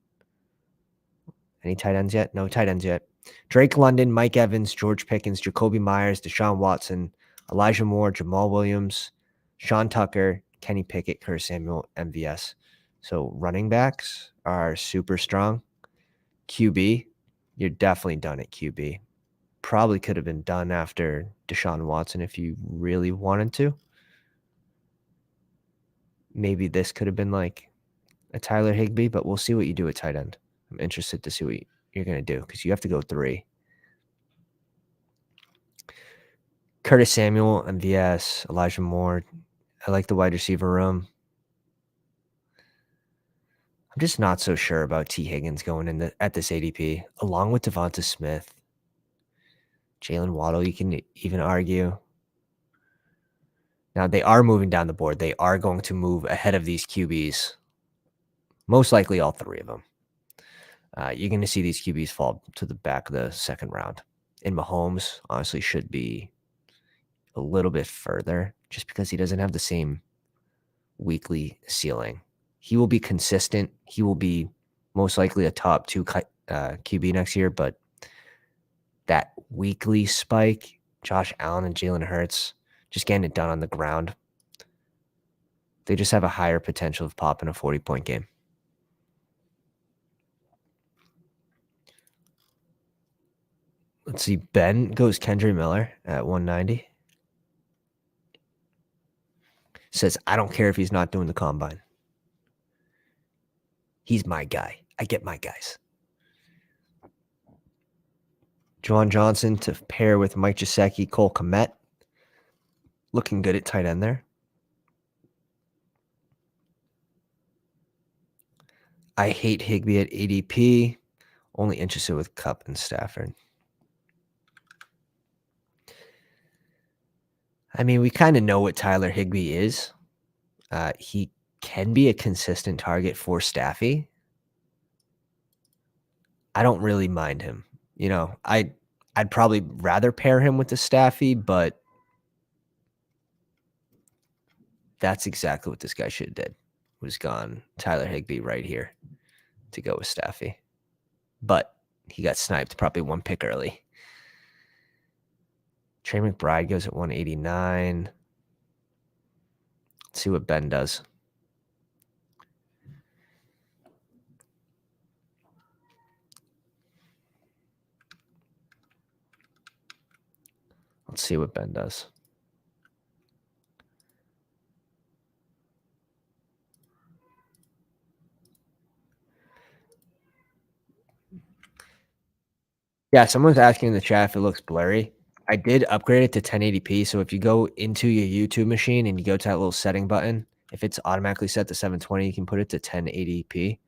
Speaker 1: Any tight ends yet? No tight ends yet. Drake London, Mike Evans, George Pickens, Jacoby Myers, Deshaun Watson, Elijah Moore, Jamal Williams, Sean Tucker, Kenny Pickett, Curtis Samuel, MVS. So running backs are super strong. QB, you're definitely done at QB. Probably could have been done after Deshaun Watson if you really wanted to. Maybe this could have been like a Tyler Higbee, but we'll see what you do at tight end. I'm interested to see what you're going to do because you have to go 3. Curtis Samuel, MVS, Elijah Moore. I like the wide receiver room. I'm just not so sure about T. Higgins going in at this ADP, along with Devonta Smith. Jalen Waddle, you can even argue. Now, they are moving down the board. They are going to move ahead of these QBs. Most likely all 3 of them. You're going to see these QBs fall to the back of the second round. And Mahomes, honestly, should be a little bit further just because he doesn't have the same weekly ceiling. He will be consistent. He will be most likely a top 2 QB next year, but that weekly spike, Josh Allen and Jalen Hurts, just getting it done on the ground, they just have a higher potential of popping a 40-point game. Let's see. Ben goes Kendry Miller at 190. Says, I don't care if he's not doing the combine. He's my guy. I get my guys. Juwan Johnson to pair with Mike Gesicki, Cole Kmet. Looking good at tight end there. I hate Higbee at ADP. Only interested with Kupp and Stafford. I mean, we kind of know what Tyler Higbee is. He can be a consistent target for Staffy. I don't really mind him. I'd probably rather pair him with the Staffy, but that's exactly what this guy should have did. Was gone Tyler Higbee right here to go with Staffy. But he got sniped probably one pick early. Trey McBride goes at 189. Let's see what Ben does. Let's see what Ben does. Yeah, someone's asking in the chat if it looks blurry. I did upgrade it to 1080p. So if you go into your YouTube machine and you go to that little setting button, if it's automatically set to 720, you can put it to 1080p.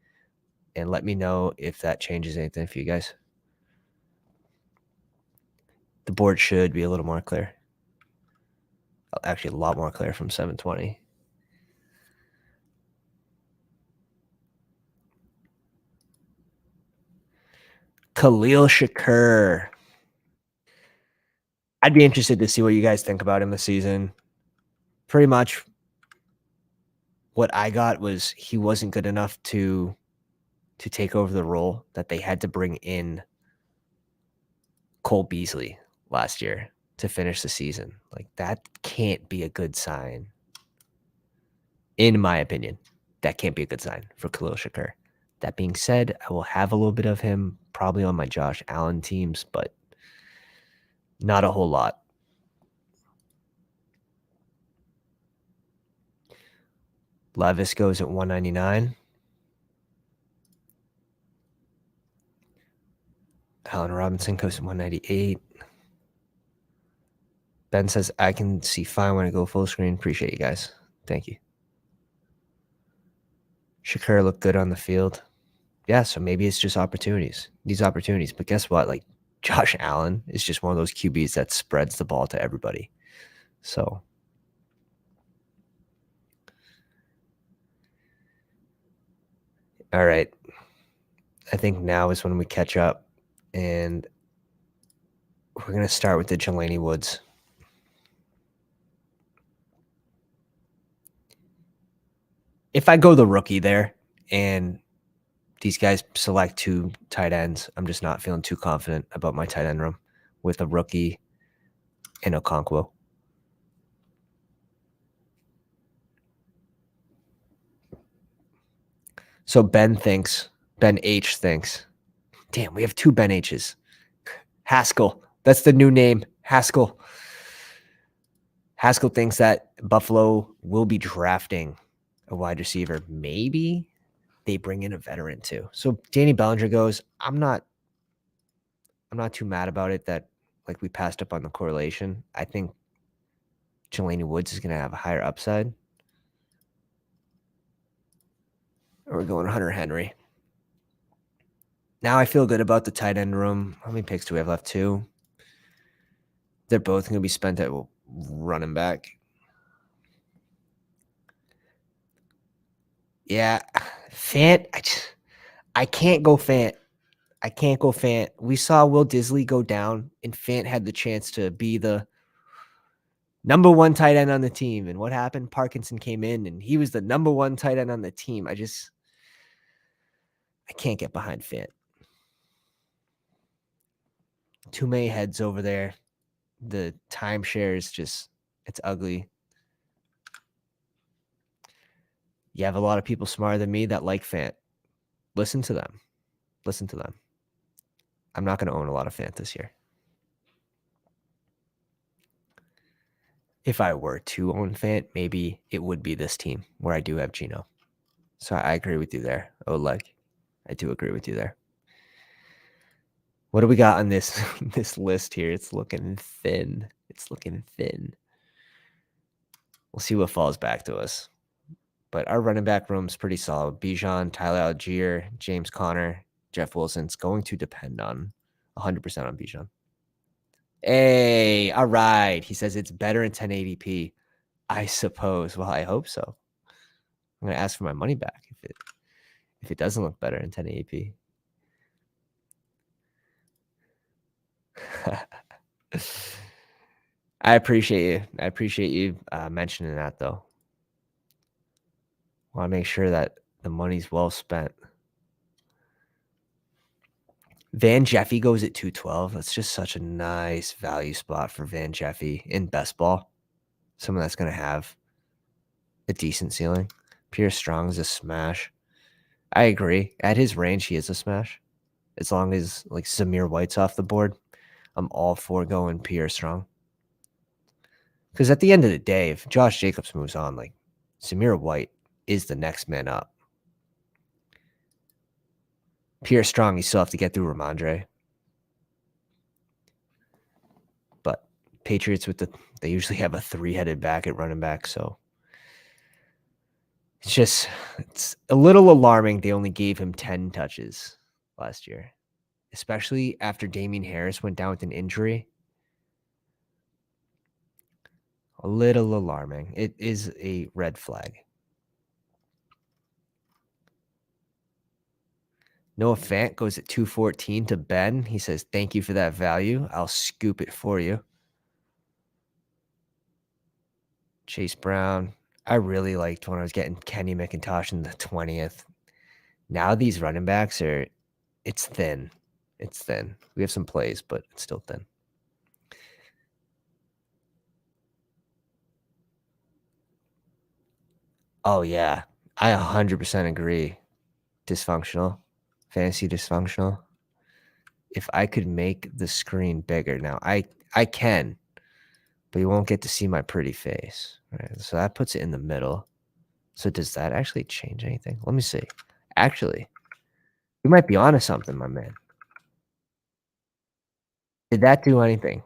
Speaker 1: And let me know if that changes anything for you guys. The board should be a little more clear. Actually, a lot more clear from 720. Khalil Shakur. I'd be interested to see what you guys think about him this season. Pretty much what I got was he wasn't good enough to take over the role that they had to bring in Cole Beasley last year to finish the season. Like, that can't be a good sign. In my opinion, that can't be a good sign for Khalil Shakur. That being said, I will have a little bit of him probably on my Josh Allen teams, but not a whole lot. Levis goes at 199. Allen Robinson goes at 198. Ben says, I can see fine when I go full screen. Appreciate you guys. Thank you. Shakur looked good on the field. Yeah, so maybe it's just opportunities. These opportunities. But guess what? Like, Josh Allen is just one of those QBs that spreads the ball to everybody. So all right. I think now is when we catch up. And we're going to start with the Jelani Woods. If I go the rookie there and these guys select two tight ends, I'm just not feeling too confident about my tight end room with a rookie and Okonkwo. So Ben H thinks, damn, we have two Ben H's. Haskell. That's the new name. Haskell. Haskell thinks that Buffalo will be drafting a wide receiver. Maybe they bring in a veteran too. So Danny Bellinger goes, I'm not too mad about it that like we passed up on the correlation. I think Jelani Woods is going to have a higher upside. Or we're going Hunter Henry. Now I feel good about the tight end room. How many picks do we have left? 2. They're both going to be spent at running back. Yeah. Fant. I can't go Fant. I can't go Fant. We saw Will Disley go down, and Fant had the chance to be the number 1 tight end on the team. And what happened? Parkinson came in, and he was the number 1 tight end on the team. I can't get behind Fant. Too many heads over there. The timeshare is just, it's ugly. You have a lot of people smarter than me that like Fant. Listen to them. I'm not going to own a lot of Fant this year. If I were to own Fant, maybe it would be this team where I do have Geno. So I agree with you there. I do agree with you there. What do we got on this list here? It's looking thin. We'll see what falls back to us. But our running back room's pretty solid. Bijan, Tyler Algier, James Conner, Jeff Wilson's going to depend on 100% on Bijan. Hey, all right. He says it's better in 1080p. I suppose. Well, I hope so. I'm gonna ask for my money back if it doesn't look better in 1080p. I appreciate you. I appreciate you mentioning that, though. Want to make sure that the money's well spent. Van Jeffy goes at 212. That's just such a nice value spot for Van Jeffy in best ball. Someone that's going to have a decent ceiling. Pierre Strong is a smash. I agree. At his range, he is a smash. As long as like Zamir White's off the board, I'm all for going Pierre Strong. Because at the end of the day, if Josh Jacobs moves on, like Zamir White is the next man up. Pierre Strong, you still have to get through Ramondre. But Patriots they usually have a 3-headed back at running back, so it's a little alarming they only gave him 10 touches last year, especially after Damian Harris went down with an injury. A little alarming. It is a red flag. Noah Fant goes at 214 to Ben. He says, thank you for that value. I'll scoop it for you. Chase Brown. I really liked when I was getting Kenny McIntosh in the 20th. Now these running backs it's thin. It's thin. We have some plays, but it's still thin. Oh, yeah. I 100% agree. Dysfunctional. Fantasy dysfunctional. If I could make the screen bigger. Now, I can, but you won't get to see my pretty face. Right? So that puts it in the middle. So does that actually change anything? Let me see. Actually, you might be onto something, my man. Did that do anything?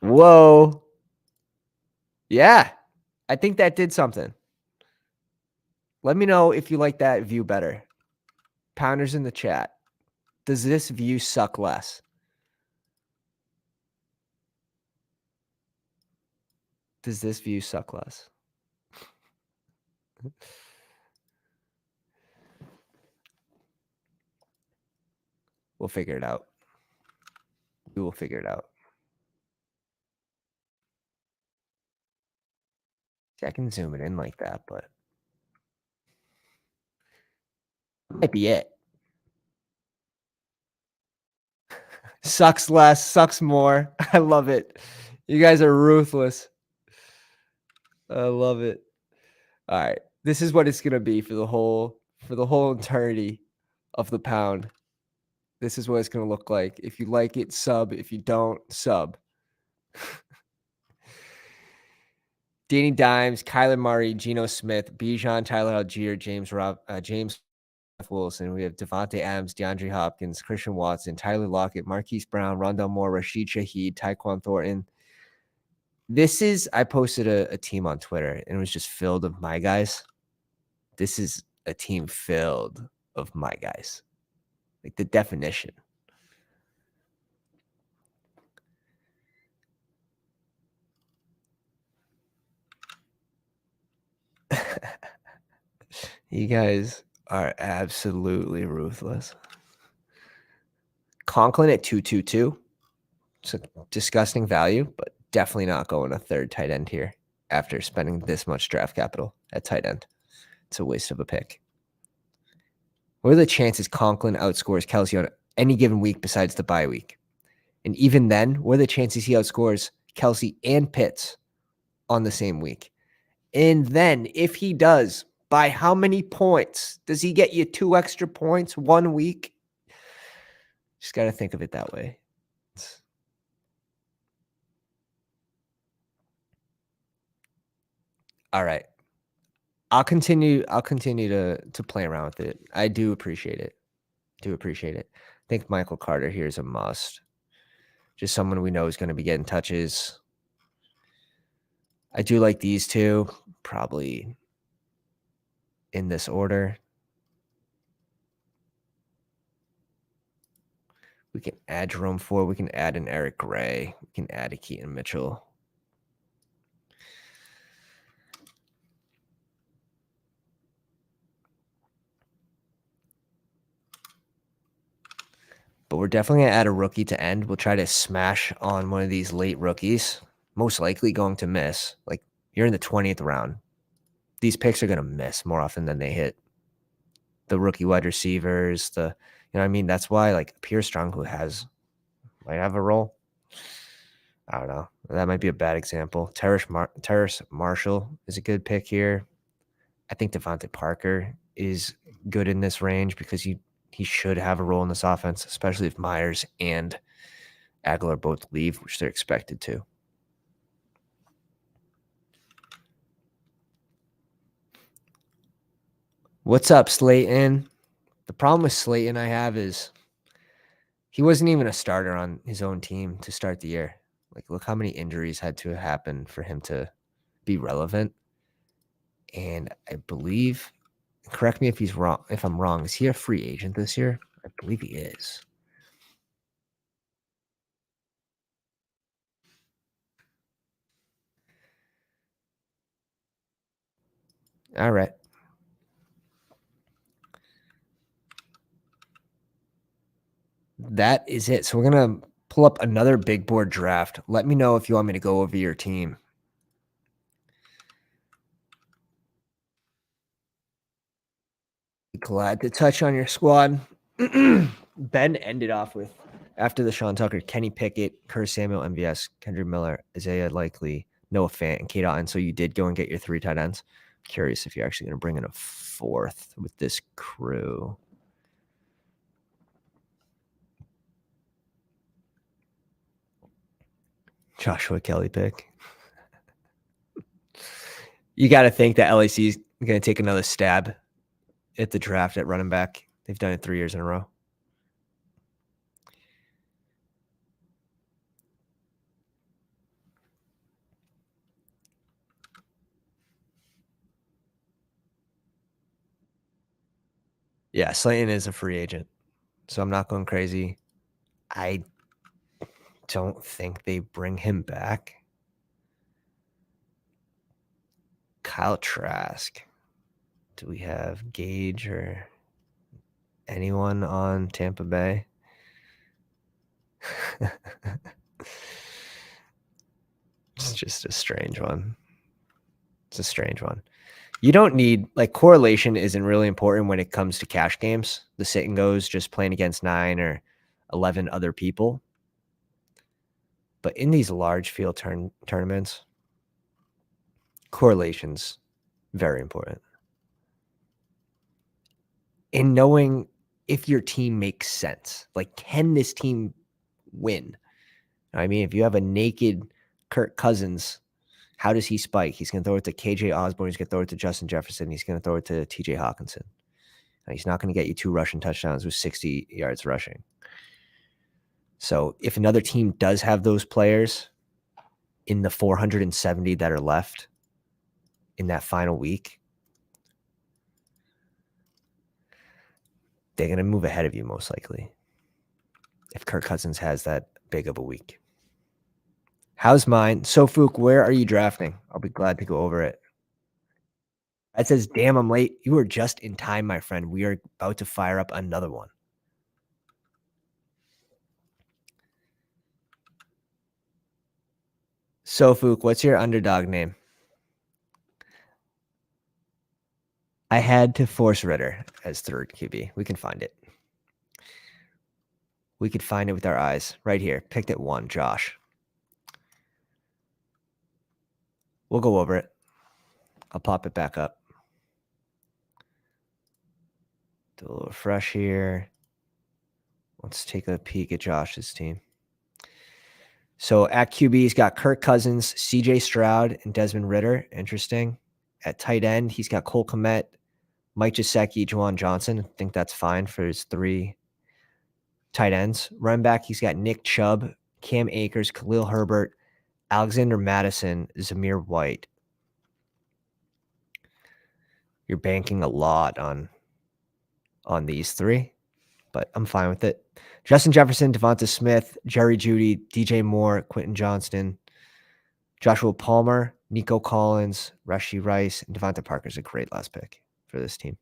Speaker 1: Whoa. Yeah, I think that did something. Let me know if you like that view better. Pounders in the chat. Does this view suck less? Does this view suck less? We'll figure it out. We will figure it out. See, I can zoom it in like that, but might be it. Sucks less, sucks more. I love it. You guys are ruthless. I love it. All right. This is what it's gonna be for the whole eternity of the pound. This is what it's gonna look like. If you like it, sub. If you don't, sub. Danny Dimes, Kyler Murray, Geno Smith, Bijan, Tyler Algier, James Wilson. We have Devontae Adams, DeAndre Hopkins, Christian Watson, Tyler Lockett, Marquise Brown, Rondell Moore, Rashid Shaheed, Tyquan Thornton. I posted a team on Twitter, and it was just filled of my guys. This is a team filled of my guys. Like the definition. You guys are absolutely ruthless. Conklin at 222. It's a disgusting value, but definitely not going a third tight end here after spending this much draft capital at tight end. It's a waste of a pick. What are the chances Conklin outscores Kelsey on any given week besides the bye week? And even then, what are the chances he outscores Kelsey and Pitts on the same week? And then if he does, by how many points? Does he get you 2 extra points 1 week? Just got to think of it that way. All right. I'll continue to play around with it. I do appreciate it. I think Michael Carter here is a must. Just someone we know is going to be getting touches. I do like these two, probably in this order. We can add Jerome Ford. We can add an Eric Gray. We can add a Keaton Mitchell. But we're definitely going to add a rookie to end. We'll try to smash on one of these late rookies. Most likely going to miss. Like, you're in the 20th round. These picks are going to miss more often than they hit. The rookie wide receivers, you know what I mean? That's why, like, Pierce Strong, who might have a role. I don't know. That might be a bad example. Terrace Marshall is a good pick here. I think Devontae Parker is good in this range because he should have a role in this offense, especially if Myers and Aguilar both leave, which they're expected to. What's up, Slayton? The problem with Slayton I have is he wasn't even a starter on his own team to start the year. Like, look how many injuries had to happen for him to be relevant. And I believe, correct me if I'm wrong, is he a free agent this year? I believe he is. All right. That is it. So we're going to pull up another big board draft. Let me know if you want me to go over your team. Glad to touch on your squad. Ben ended off with, after the Sean Tucker, Kenny Pickett, Curtis Samuel, MVS, Kendrick Miller, Isaiah Likely, Noah Fant, and Kate Otten. So you did go and get your 3 tight ends. Curious if you're actually going to bring in a 4th with this crew. Joshua Kelly pick. You got to think that LAC is going to take another stab at the draft at running back. They've done it 3 years in a row. Yeah, Slayton is a free agent, so I'm not going crazy. I don't think they bring him back. Kyle Trask. Do we have Gage or anyone on Tampa Bay? It's just a strange one. It's a strange one. You don't need, like, correlation isn't really important when it comes to cash games. The sit and goes just playing against 9 or 11 other people. But in these large field tournaments, correlation's very important. In knowing if your team makes sense. Like, can this team win? I mean, if you have a naked Kirk Cousins, how does he spike? He's going to throw it to KJ Osborne. He's going to throw it to Justin Jefferson. He's going to throw it to TJ Hawkinson. He's not going to get you 2 rushing touchdowns with 60 yards rushing. So if another team does have those players in the 470 that are left in that final week, they're going to move ahead of you most likely if Kirk Cousins has that big of a week. How's mine? So, Fook, where are you drafting? I'll be glad to go over it. That says, damn, I'm late. You are just in time, my friend. We are about to fire up another one. So, Fook, what's your underdog name? I had to force Ritter as 3rd QB. We can find it. We could find it with our eyes. Right here. Picked at 1, Josh. We'll go over it. I'll pop it back up. Do a little refresh here. Let's take a peek at Josh's team. So at QB, he's got Kirk Cousins, CJ Stroud, and Desmond Ritter. Interesting. At tight end, he's got Cole Kmet, Mike Gesicki, Juwan Johnson. I think that's fine for his 3 tight ends. Running back, he's got Nick Chubb, Cam Akers, Khalil Herbert, Alexander Madison, Zamir White. You're banking a lot on these three, but I'm fine with it. Justin Jefferson, Devonta Smith, Jerry Jeudy, DJ Moore, Quentin Johnston, Joshua Palmer, Nico Collins, Rashee Rice, and Devonta Parker's a great last pick for this team.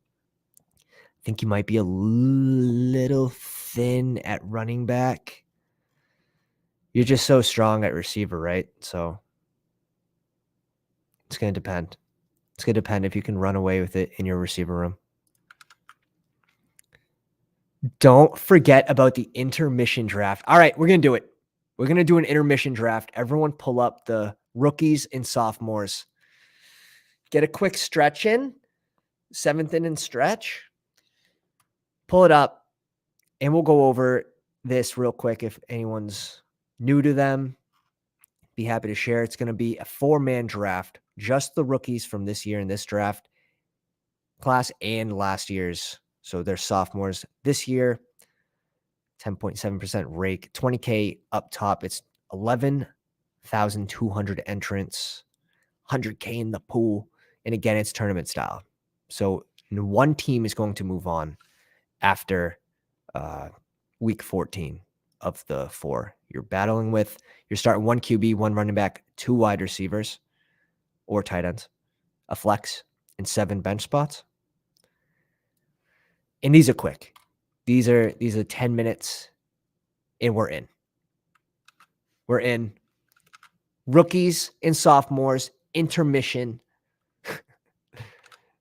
Speaker 1: I think you might be a little thin at running back. You're just so strong at receiver, right? So it's going to depend. It's going to depend if you can run away with it in your receiver room. Don't forget about the intermission draft. All right, we're going to do it. We're going to do an intermission draft. Everyone pull up the rookies and sophomores. Get a quick stretch in, 7th inning stretch. Pull it up, and we'll go over this real quick if anyone's new to them. Be happy to share. It's going to be a 4-man draft, just the rookies from this year in this draft class and last year's. So they're sophomores this year. 10.7% rake, 20K up top. It's 11,200 entrants, 100K in the pool. And again, it's tournament style. So one team is going to move on after week 14 of the 4 you're battling with. You're starting 1 QB, 1 running back, 2 wide receivers or tight ends, a flex, and 7 bench spots. And these are quick. These are 10 minutes, and we're in. We're in. Rookies and sophomores, intermission.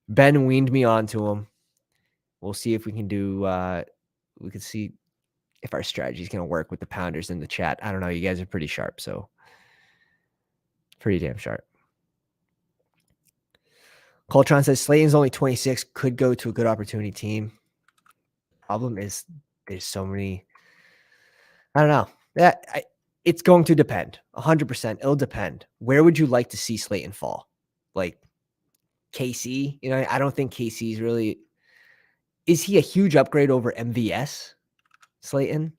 Speaker 1: Ben weaned me onto them. We'll see if we can do, we can see if our strategy is going to work with the pounders in the chat. I don't know. You guys are pretty sharp, so pretty damn sharp. Coltron says Slayton's only 26, could go to a good opportunity team. Problem is there's so many. I don't know. It's going to depend. 100%. It'll depend. Where would you like to see Slayton fall? Like KC? You know, I don't think KC's really. Is he a huge upgrade over MVS, Slayton?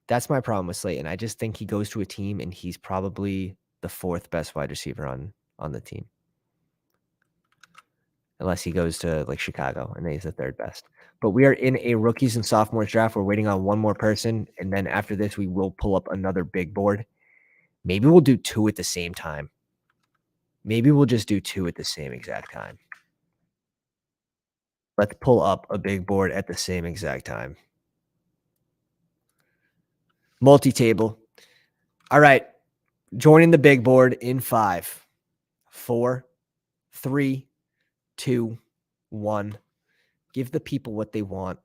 Speaker 1: That's my problem with Slayton. I just think he goes to a team and he's probably the 4th best wide receiver on the team. Unless he goes to like Chicago and then he's the 3rd best. But we are in a rookies and sophomores draft. We're waiting on one more person. And then after this, we will pull up another big board. Maybe we'll do 2 at the same time. Maybe we'll just do 2 at the same exact time. Let's pull up a big board at the same exact time. Multi-table. All right. Joining the big board in 5, 4, 3, 2, 1. Give the people what they want.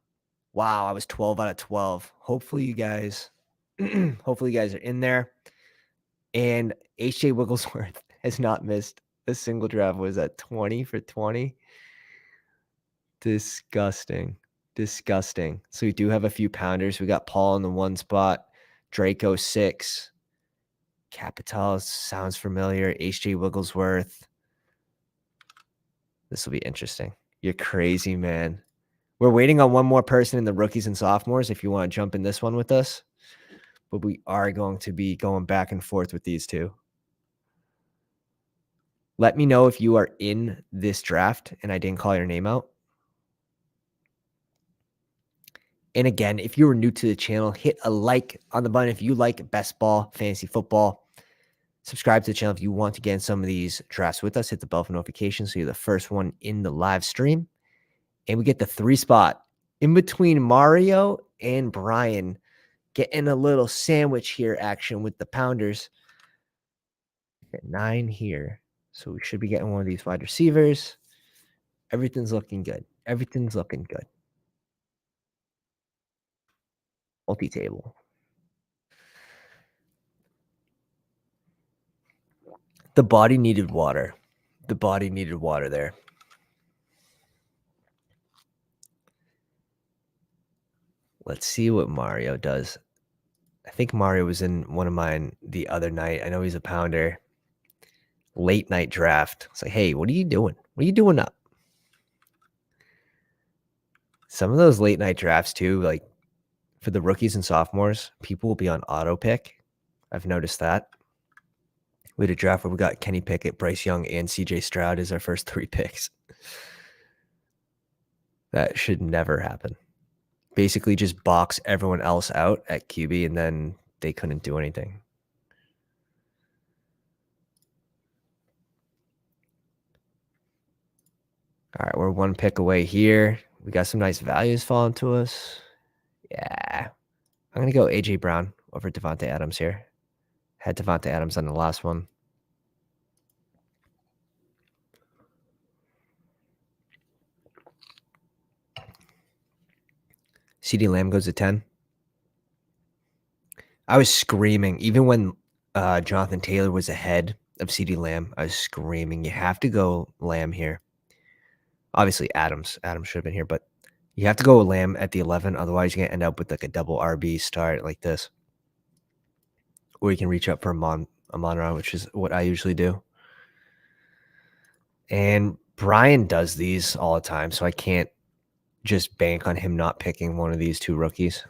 Speaker 1: Wow, I was 12 out of 12. Hopefully you guys are in there. And H.J. Wigglesworth has not missed a single draft. Was at 20 for 20? Disgusting. So we do have a few pounders. We got Paul in the 1 spot. Draco 6. Capital sounds familiar. H.J. Wigglesworth. This will be interesting. You're crazy, man. We're waiting on one more person in the rookies and sophomores if you want to jump in this one with us. But we are going to be going back and forth with these 2. Let me know if you are in this draft and I didn't call your name out. And again, if you are new to the channel, hit a like on the button if you like best ball, fantasy football. Subscribe to the channel if you want to get in some of these drafts with us. Hit the bell for notifications so you're the first one in the live stream. And we get the 3 spot in between Mario and Brian, getting a little sandwich here action with the pounders. Get 9 here. So we should be getting one of these wide receivers. Everything's looking good. Multi-table. The body needed water. There. Let's see what Mario does. I think Mario was in one of mine the other night. I know he's a pounder. Late night draft. It's like, hey, what are you doing? What are you doing up? Some of those late night drafts too, like for the rookies and sophomores, people will be on auto pick. I've noticed that. We had a draft where we got Kenny Pickett, Bryce Young, and CJ Stroud as our first 3 picks. That should never happen. Basically just box everyone else out at QB, and then they couldn't do anything. All right, we're 1 pick away here. We got some nice values falling to us. Yeah. I'm going to go A.J. Brown over Devontae Adams here. Had Devontae Adams on the last one. CeeDee Lamb goes to 10. I was screaming, even when Jonathan Taylor was ahead of CeeDee Lamb, I was screaming, you have to go Lamb here. Obviously, Adams should have been here, but you have to go Lamb at the 11. Otherwise, you're going to end up with like a double RB start like this. Or you can reach up for Amon-Ra, which is what I usually do. And Brian does these all the time, so I can't just bank on him not picking one of these 2 rookies.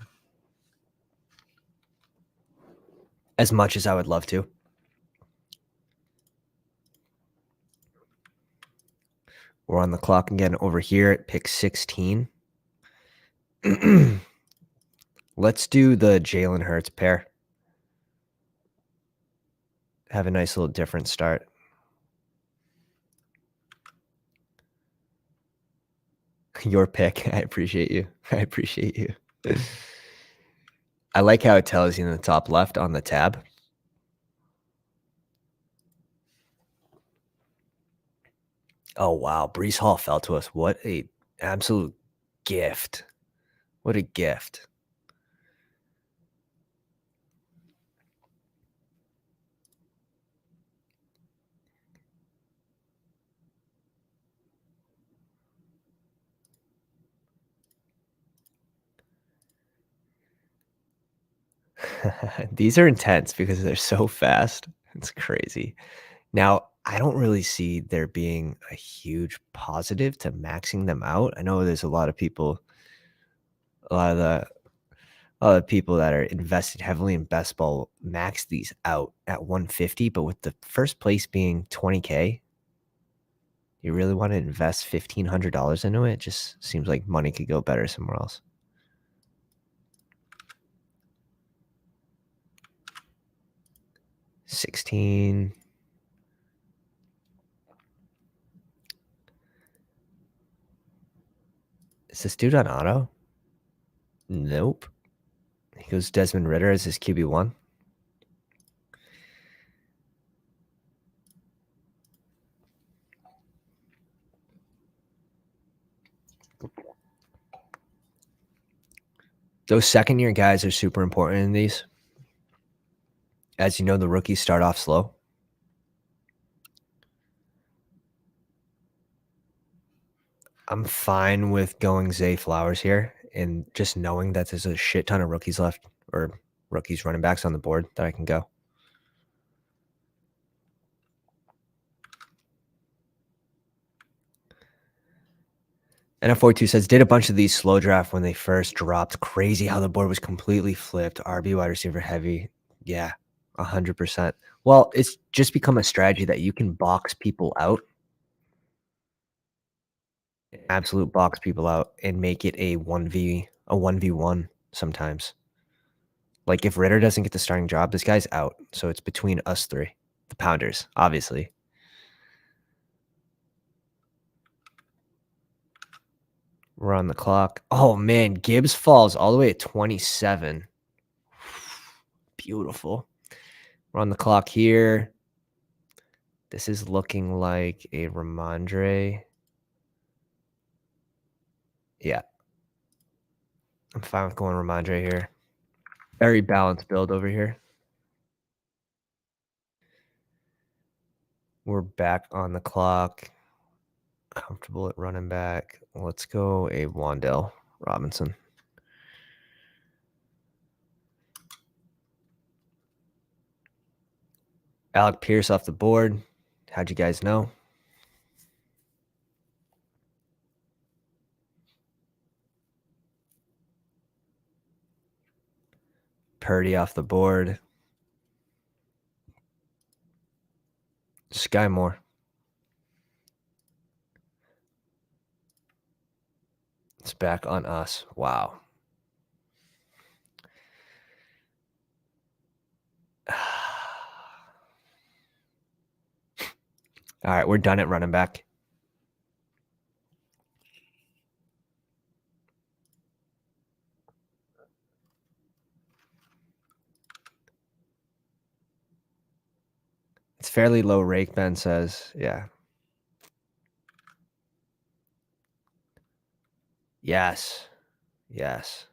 Speaker 1: As much as I would love to. We're on the clock again over here at pick 16. Let's do the Jalen Hurts pair. Have a nice little different start. Your pick. I appreciate you. I appreciate you. I like how it tells you in the top left on the tab. Oh, wow. Breece Hall fell to us. What a absolute gift. What a gift. These are intense because they're so fast. It's crazy. Now, I don't really see there being a huge positive to maxing them out. I know there's a lot of people, a lot of the people that are invested heavily in best ball max these out at 150, but with the first place being 20K, you really want to invest $1,500 into it? It just seems like money could go better somewhere else. $16. Is this dude on auto? Nope. He goes Desmond Ridder as his QB1. Those second-year guys are super important in these. As you know, the rookies start off slow. I'm fine with going Zay Flowers here and just knowing that there's a shit ton of rookies left or rookies running backs on the board that I can go. NF42 says, did a bunch of these slow draft when they first dropped. Crazy how the board was completely flipped. RB wide receiver heavy. Yeah, 100%. Well, it's just become a strategy that you can box people out. Absolute box people out and make it a 1v1 sometimes. Like if Ritter doesn't get the starting job, this guy's out. So it's between us 3. The Pounders, obviously. We're on the clock. Oh, man. Gibbs falls all the way at 27. Beautiful. We're on the clock here. This is looking like a Ramondre. Yeah. I'm fine with going Ramondre here. Very balanced build over here. We're back on the clock. Comfortable at running back. Let's go a Wan'Dale Robinson. Alec Pierce off the board. How'd you guys know? Purdy off the board. Sky Moore. It's back on us. Wow. All right, we're done at running back. It's fairly low rake, Ben says. Yeah. Yes. Yes.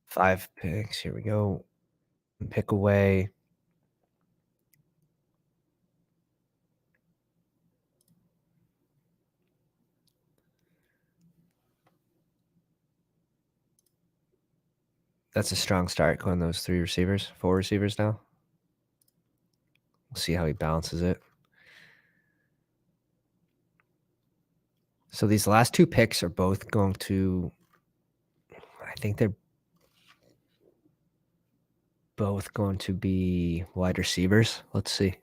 Speaker 1: Five picks. Here we go. Pick away. That's a strong start going those four receivers now. We'll see how he balances it. So these last two picks are both going to, I think they're both going to be wide receivers. Let's see.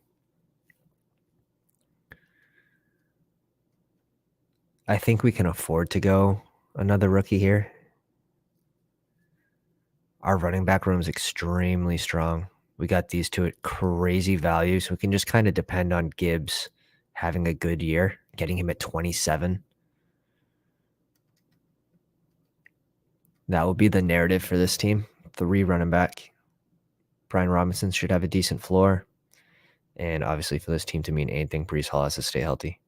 Speaker 1: I think we can afford to go another rookie here. Our running back room is extremely strong. We got these two at crazy value, so we can just kind of depend on Gibbs having a good year, getting him at 27. That will be the narrative for this team. 3 running back. Brian Robinson should have a decent floor. And obviously for this team to mean anything, Breece Hall has to stay healthy.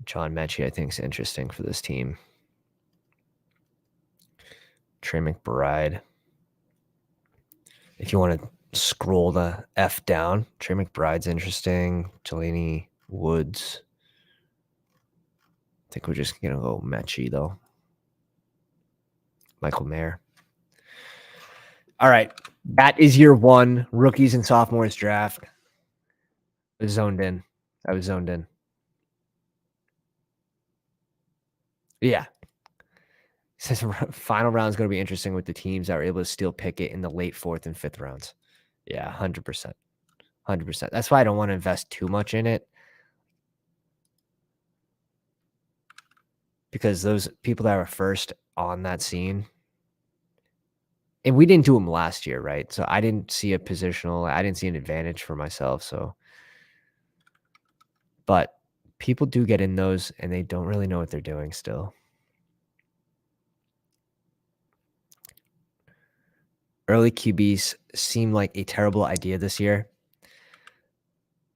Speaker 1: John Mechie, I think, is interesting for this team. Trey McBride. If you want to scroll the F down, Trey McBride's interesting. Jelani Woods. I think we're just going to go Mechie, though. Michael Mayer. All right. That is year 1, rookies and sophomores draft. I was zoned in. Yeah. Says final round is going to be interesting with the teams that are able to still pick it in the late 4th and 5th rounds. Yeah, 100%. 100%. That's why I don't want to invest too much in it. Because those people that were first on that scene, and we didn't do them last year, right? So I didn't see I didn't see an advantage for myself. So, but people do get in those and they don't really know what they're doing still. Early QBs seem like a terrible idea this year.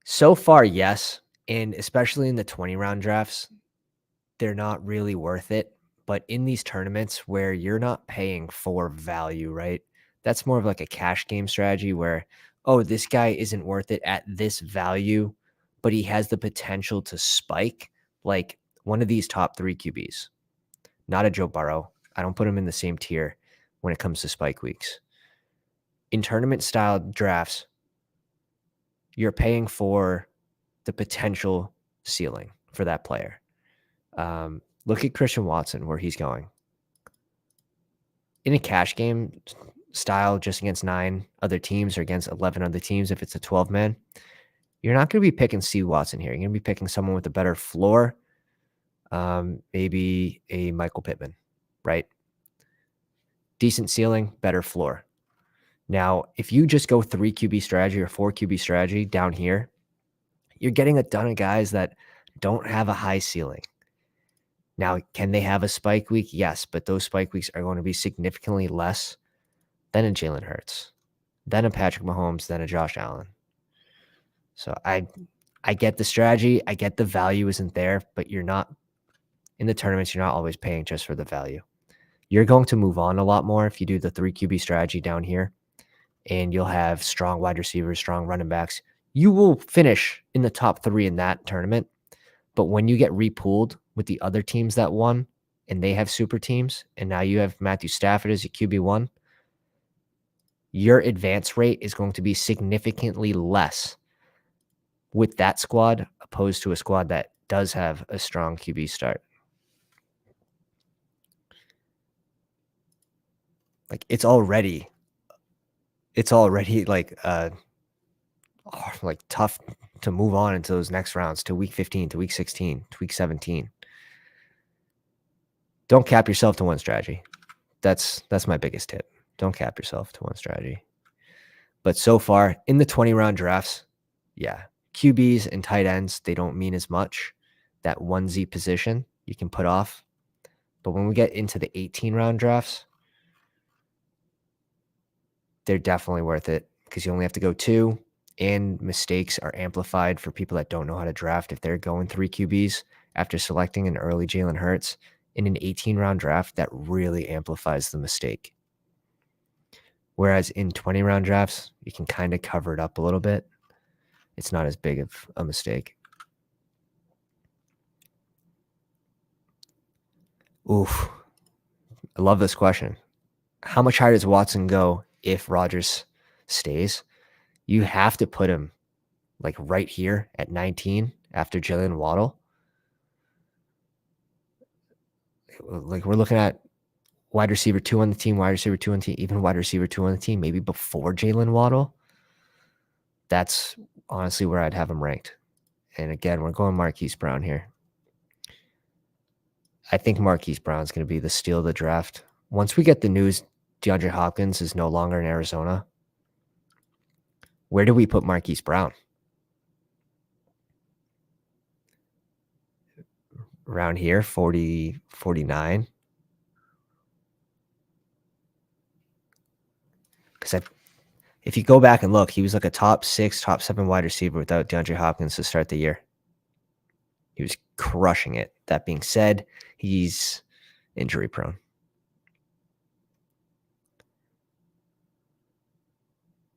Speaker 1: So far, yes. And especially in the 20-round drafts, they're not really worth it. But in these tournaments where you're not paying for value, right? That's more of like a cash game strategy where, oh, this guy isn't worth it at this value, but he has the potential to spike. Like one of these top 3 QBs, not a Joe Burrow. I don't put him in the same tier when it comes to spike weeks. In tournament style drafts, you're paying for the potential ceiling for that player. Look at Christian Watson, where he's going. In a cash game style, just against 9 other teams or against 11 other teams, if it's a 12-man, you're not going to be picking C. Watson here. You're going to be picking someone with a better floor, maybe a Michael Pittman, right? Decent ceiling, better floor. Now, if you just go 3 QB strategy or 4 QB strategy down here, you're getting a ton of guys that don't have a high ceiling. Now, can they have a spike week? Yes, but those spike weeks are going to be significantly less than a Jalen Hurts, than a Patrick Mahomes, than a Josh Allen. So I get the strategy. I get the value isn't there, but you're not in the tournaments. You're not always paying just for the value. You're going to move on a lot more if you do the 3 QB strategy down here, and you'll have strong wide receivers, strong running backs. You will finish in the top 3 in that tournament. But when you get repooled with the other teams that won and they have super teams, and now you have Matthew Stafford as a QB1, your advance rate is going to be significantly less with that squad opposed to a squad that does have a strong QB start. Like it's already like tough to move on into those next rounds to week 15, to week 16, to week 17. Don't cap yourself to one strategy. That's my biggest tip. Don't cap yourself to one strategy. But so far in the 20-round drafts, yeah, QBs and tight ends, they don't mean as much. That 1Z position you can put off. But when we get into the 18-round drafts, they're definitely worth it because you only have to go 2, and mistakes are amplified for people that don't know how to draft. If they're going 3 QBs after selecting an early Jalen Hurts in an 18-round draft, that really amplifies the mistake. Whereas in 20-round drafts, you can kind of cover it up a little bit. It's not as big of a mistake. Oof. I love this question. How much higher does Watson go if Rodgers stays? You have to put him like right here at 19 after Jalen Waddle. Like we're looking at wide receiver 2 on the team, wide receiver 2 on the team, even wide receiver 2 on the team, maybe before Jalen Waddle. That's honestly where I'd have him ranked. And again, we're going Marquise Brown here. I think Marquise Brown's going to be the steal of the draft. Once we get the news DeAndre Hopkins is no longer in Arizona, where do we put Marquise Brown? Around here, 40, 49. Because if you go back and look, he was like a top 6, top 7 wide receiver without DeAndre Hopkins to start the year. He was crushing it. That being said, he's injury prone.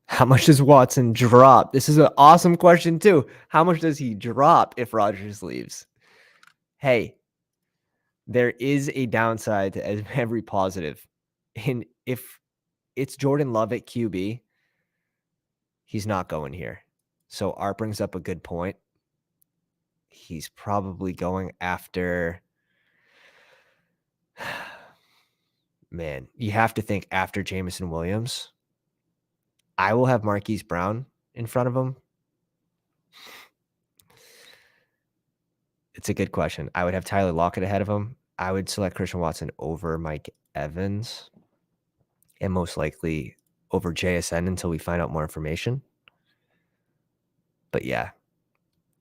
Speaker 1: How much does Watson drop? This is an awesome question too. How much does he drop if Rodgers leaves? Hey, there is a downside to every positive. And if it's Jordan Love at QB, he's not going here. So Art brings up a good point. He's probably going after... Man, you have to think after Jameson Williams. I will have Marquise Brown in front of him. It's a good question. I would have Tyler Lockett ahead of him. I would select Christian Watson over Mike Evans and most likely over JSN until we find out more information. But yeah,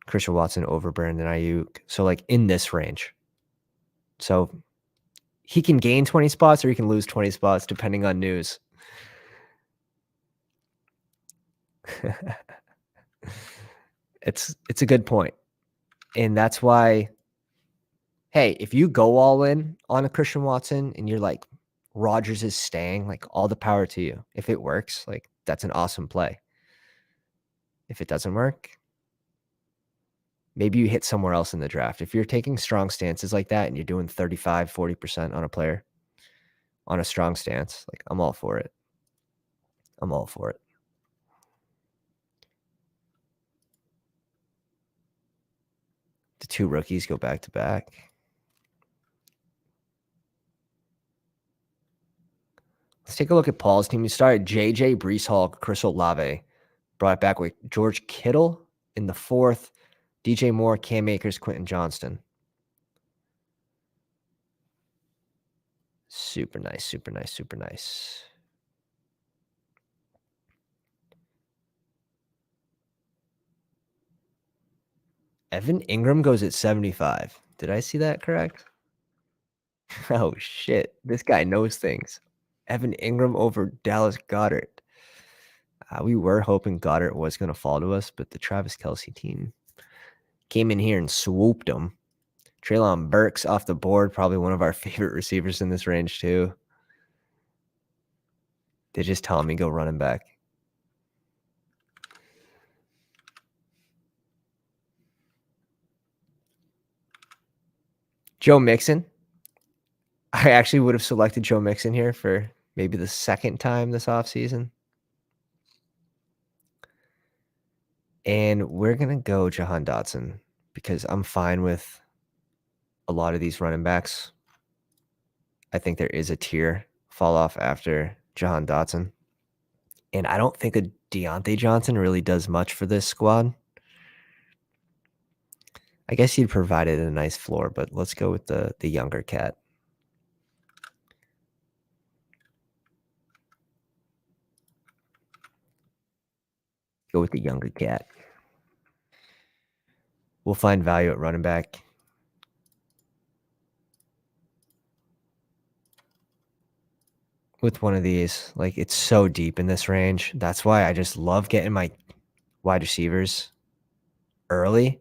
Speaker 1: Christian Watson over Brandon Ayuk. So like in this range. So he can gain 20 spots or he can lose 20 spots depending on news. It's a good point. And that's why, hey, if you go all in on a Christian Watson and you're like, Rodgers is staying, like all the power to you. If it works, like that's an awesome play. If it doesn't work, maybe you hit somewhere else in the draft. If you're taking strong stances like that and you're doing 35, 40% on a player on a strong stance, like I'm all for it. I'm all for it. The 2 rookies go back to back. Let's take a look at Paul's team. He started JJ, Breece Hall, Chris Olave. Brought it back with George Kittle in the 4th, DJ Moore, Cam Akers, Quentin Johnston. Super nice, super nice, super nice. Evan Ingram goes at 75. Did I see that correct? Oh, shit. This guy knows things. Evan Ingram over Dallas Goedert. We were hoping Goddard was going to fall to us, but the Travis Kelce team came in here and swooped him. Treylon Burks off the board, probably one of our favorite receivers in this range too. They just tell me go running back. Joe Mixon. I actually would have selected Joe Mixon here for maybe the 2nd time this offseason. And we're going to go Jahan Dotson because I'm fine with a lot of these running backs. I think there is a tier fall off after Jahan Dotson. And I don't think a Deontay Johnson really does much for this squad. I guess he'd provided a nice floor, but let's go with the younger cat. Go with the younger cat. We'll find value at running back. With one of these, like it's so deep in this range. That's why I just love getting my wide receivers early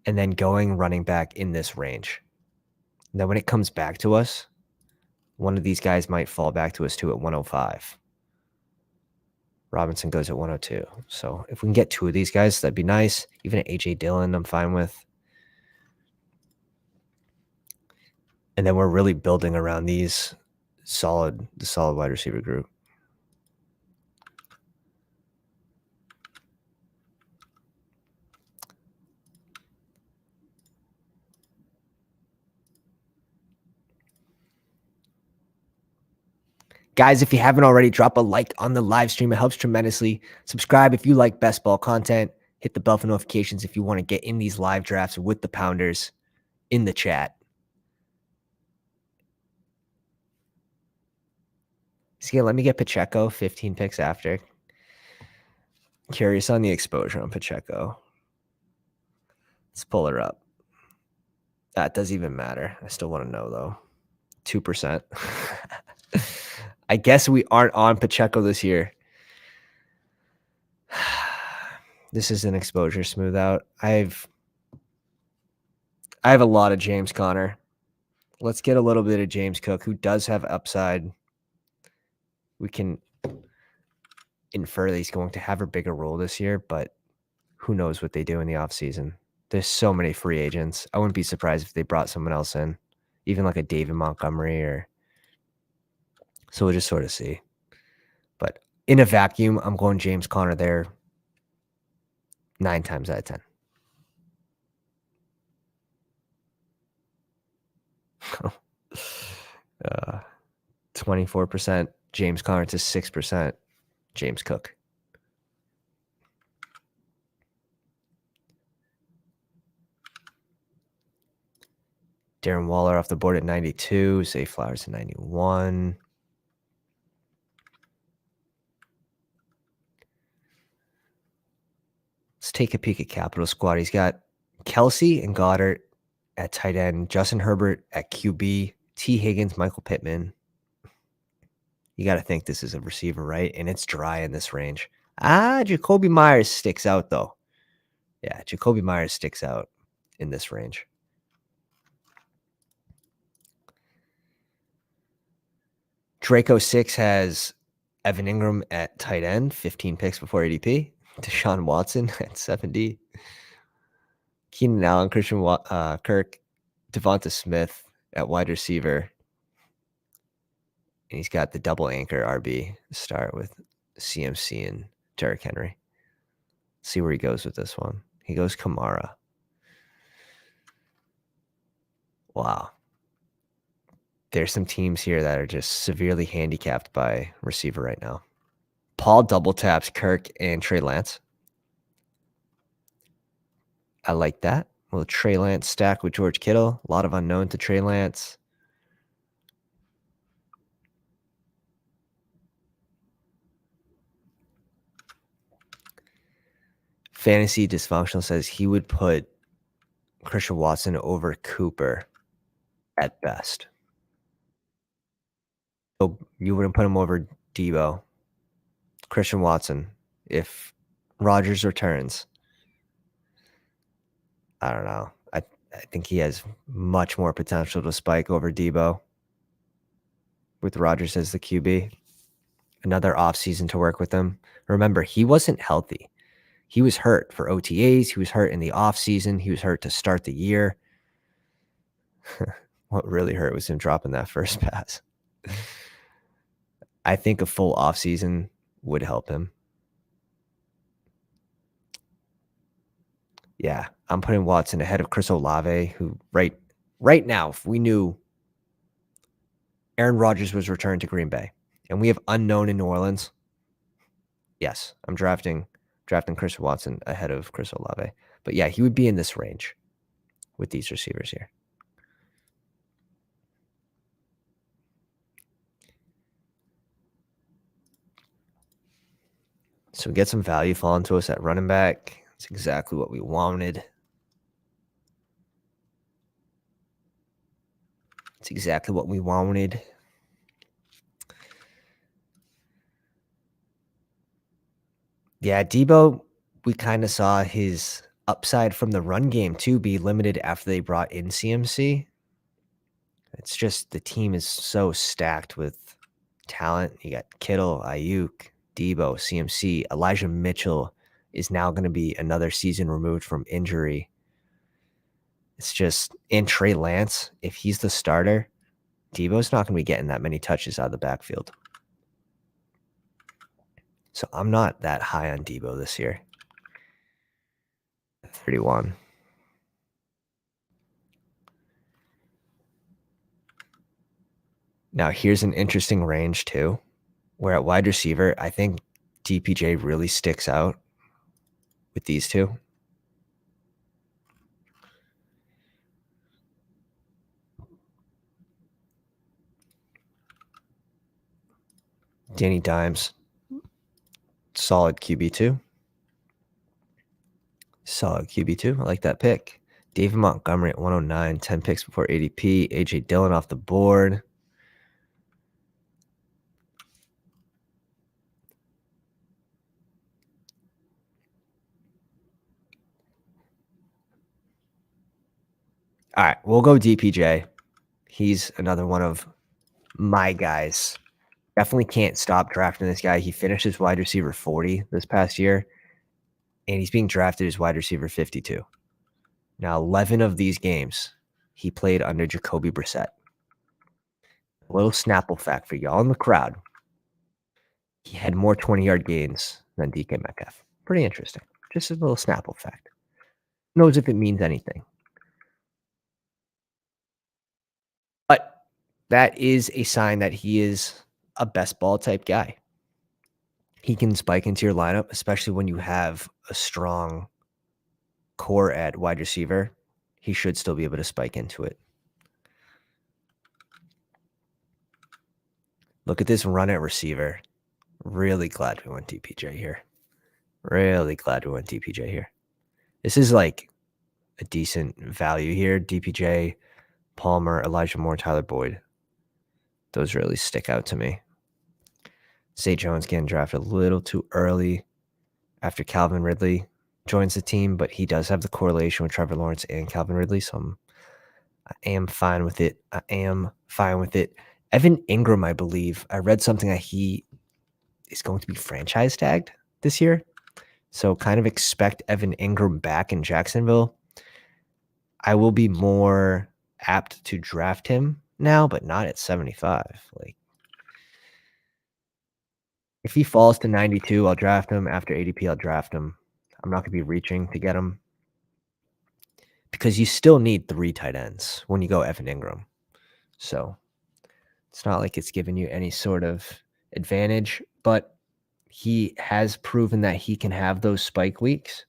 Speaker 1: and then going running back in this range. And then when it comes back to us, one of these guys might fall back to us too at 105. Robinson goes at 102. So if we can get two of these guys, that'd be nice. Even at AJ Dillon, I'm fine with. And then we're really building around the solid wide receiver group. Guys, if you haven't already, drop a like on the live stream. It helps tremendously. Subscribe if you like best ball content. Hit the bell for notifications if you want to get in these live drafts with the Pounders in the chat. See, let me get Pacheco 15 picks after. Curious on the exposure on Pacheco. Let's pull her up. That doesn't even matter. I still want to know, though. 2%. I guess we aren't on Pacheco this year. This is an exposure smooth out. I have a lot of James Conner. Let's get a little bit of James Cook, who does have upside. We can infer that he's going to have a bigger role this year, but who knows what they do in the offseason. There's so many free agents. I wouldn't be surprised if they brought someone else in, even like a David Montgomery or so we'll just sort of see. But in a vacuum, I'm going James Conner there 9 times out of 10. 24% James Conner to 6% James Cook. Darren Waller off the board at 92. Zay Flowers at 91. Let's take a peek at Capital Squad. He's got Kelsey and Goddard at tight end, Justin Herbert at QB, T. Higgins, Michael Pittman. You got to think this is a receiver, right? And it's dry in this range. Jacoby Myers sticks out, though. Yeah, Jacoby Myers sticks out in this range. Draco 6 has Evan Ingram at tight end, 15 picks before ADP. Deshaun Watson at 70. Keenan Allen, Christian Kirk, Devonta Smith at wide receiver. And he's got the double anchor RB start with CMC and Derrick Henry. See where he goes with this one. He goes Kamara. Wow. There's some teams here that are just severely handicapped by receiver right now. Paul double taps Kirk and Trey Lance. I like that. Well, Trey Lance stack with George Kittle. A lot of unknown to Trey Lance. Fantasy Dysfunctional says he would put Christian Watson over Cooper at best. So you wouldn't put him over Debo. Christian Watson, if Rodgers returns, I don't know. I think he has much more potential to spike over Debo with Rodgers as the QB. Another offseason to work with him. Remember, he wasn't healthy. He was hurt for OTAs. He was hurt in the offseason. He was hurt to start the year. What really hurt was him dropping that first pass. I think a full offseason would help him. Yeah, I'm putting Watson ahead of Chris Olave, who right now, if we knew Aaron Rodgers was returned to Green Bay and we have unknown in New Orleans, yes, I'm drafting Chris Watson ahead of Chris Olave. But yeah, he would be in this range with these receivers here. So we get some value falling to us at running back. It's exactly what we wanted. It's exactly what we wanted. Yeah, Debo, we kind of saw his upside from the run game too be limited after they brought in CMC. It's just the team is so stacked with talent. You got Kittle, Ayuk, Debo, CMC. Elijah Mitchell is now going to be another season removed from injury. It's just, and Trey Lance, if he's the starter, Debo's not going to be getting that many touches out of the backfield. So I'm not that high on Debo this year. 31. Now here's an interesting range too, where at wide receiver, I think DPJ really sticks out with these two. Danny Dimes, solid QB2. Solid QB2. I like that pick. David Montgomery at 109, 10 picks before ADP. AJ Dillon off the board. All right, we'll go DPJ. He's another one of my guys. Definitely can't stop drafting this guy. He finished as wide receiver 40 this past year, and he's being drafted as wide receiver 52. Now, 11 of these games, he played under Jacoby Brissett. A little Snapple fact for y'all in the crowd. He had more 20-yard gains than DK Metcalf. Pretty interesting. Just a little Snapple fact. Who knows if it means anything. But that is a sign that he is a best ball type guy. He can spike into your lineup, especially when you have a strong core at wide receiver. He should still be able to spike into it. Look at this run at receiver. Really glad we went DPJ here. Really glad we went DPJ here. This is like a decent value here. DPJ, Palmer, Elijah Moore, Tyler Boyd. Those really stick out to me. Zay Jones getting drafted a little too early after Calvin Ridley joins the team, but he does have the correlation with Trevor Lawrence and Calvin Ridley, so I am fine with it. Evan Ingram, I believe. I read something that he is going to be franchise tagged this year. So kind of expect Evan Ingram back in Jacksonville. I will be more apt to draft him now, but not at 75. Like, if he falls to 92, I'll draft him. After ADP, I'll draft him. I'm not going to be reaching to get him because you still need 3 tight ends when you go Evan Ingram. So it's not like it's giving you any sort of advantage, but he has proven that he can have those spike weeks.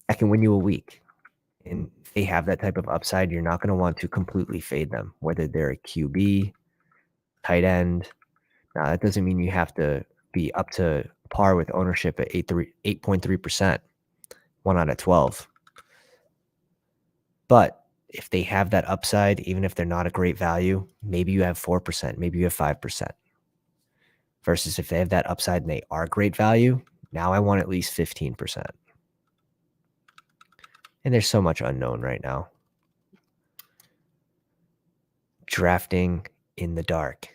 Speaker 1: I can win you a week. And if they have that type of upside, you're not going to want to completely fade them, whether they're a QB, tight end. Now, that doesn't mean you have to be up to par with ownership at 8.3%, 1 out of 12. But if they have that upside, even if they're not a great value, maybe you have 4%, maybe you have 5%. Versus if they have that upside and they are great value, now I want at least 15%. And there's so much unknown right now. Drafting in the dark.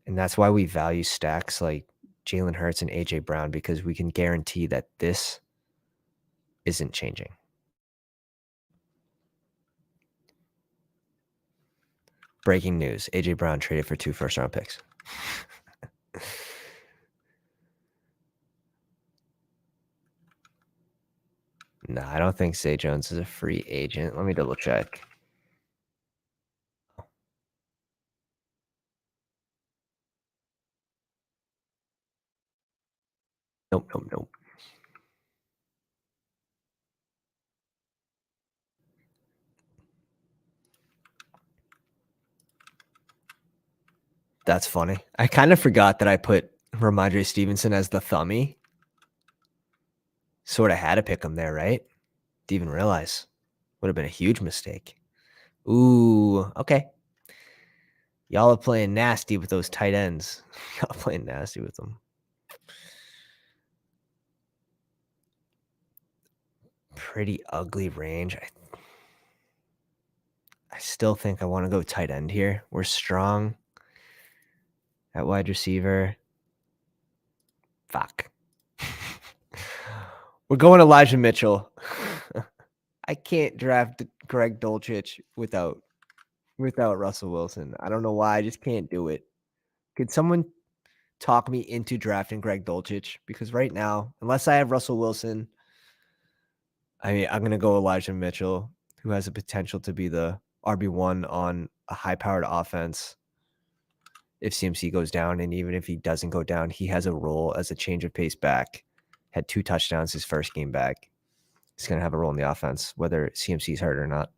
Speaker 1: And that's why we value stacks like Jalen Hurts and AJ Brown, because we can guarantee that this isn't changing. Breaking news. AJ Brown traded for 2 first-round picks. No, I don't think Zay Jones is a free agent. Let me double check. Nope, nope, nope. That's funny. I kind of forgot that I put Ramondre Stevenson as the thumbie. Sort of had to pick him there, right? Didn't even realize. Would have been a huge mistake. Ooh, okay. Y'all are playing nasty with those tight ends. Y'all playing nasty with them. Pretty ugly range. I still think I want to go tight end here. We're strong at wide receiver. Fuck. We're going Elijah Mitchell. I can't draft Greg Dulcich without Russell Wilson. I don't know why. I just can't do it. Could someone talk me into drafting Greg Dulcich? Because right now, unless I have Russell Wilson, I mean, I'm going to go Elijah Mitchell, who has the potential to be the RB1 on a high-powered offense if CMC goes down. And even if he doesn't go down, he has a role as a change of pace back. Had 2 touchdowns his first game back. He's going to have a role in the offense, whether CMC's hurt or not.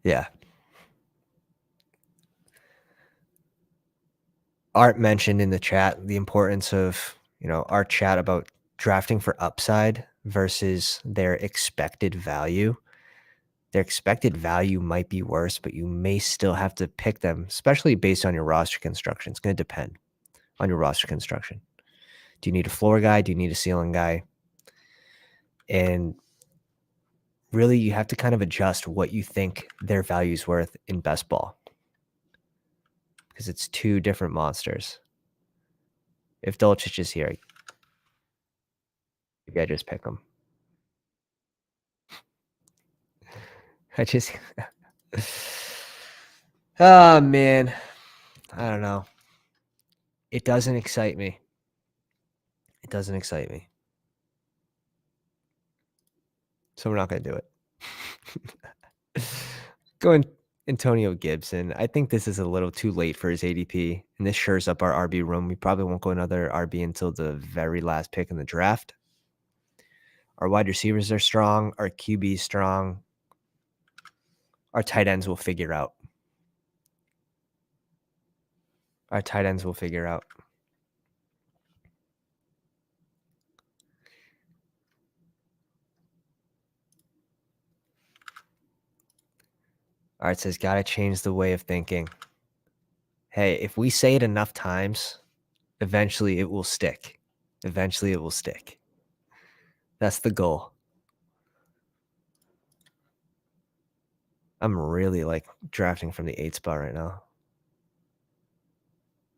Speaker 1: Yeah. Art mentioned in the chat the importance of, our chat about drafting for upside versus their expected value. Their expected value might be worse, but you may still have to pick them, especially based on your roster construction. It's going to depend on your roster construction. Do you need a floor guy? Do you need a ceiling guy? And really, you have to kind of adjust what you think their value is worth in best ball, because it's 2 different monsters. If Dulcich is here, maybe I just pick him. I just, oh man, I don't know. It doesn't excite me. It doesn't excite me. So we're not going to do it. Going Antonio Gibson. I think this is a little too late for his ADP, and this shores up our RB room. We probably won't go another RB until the very last pick in the draft. Our wide receivers are strong. Our QB is strong. Our tight ends will figure out. Our tight ends will figure out. Art says, gotta change the way of thinking. Hey, if we say it enough times, eventually it will stick. Eventually it will stick. That's the goal. I'm really like drafting from the 8 spot right now.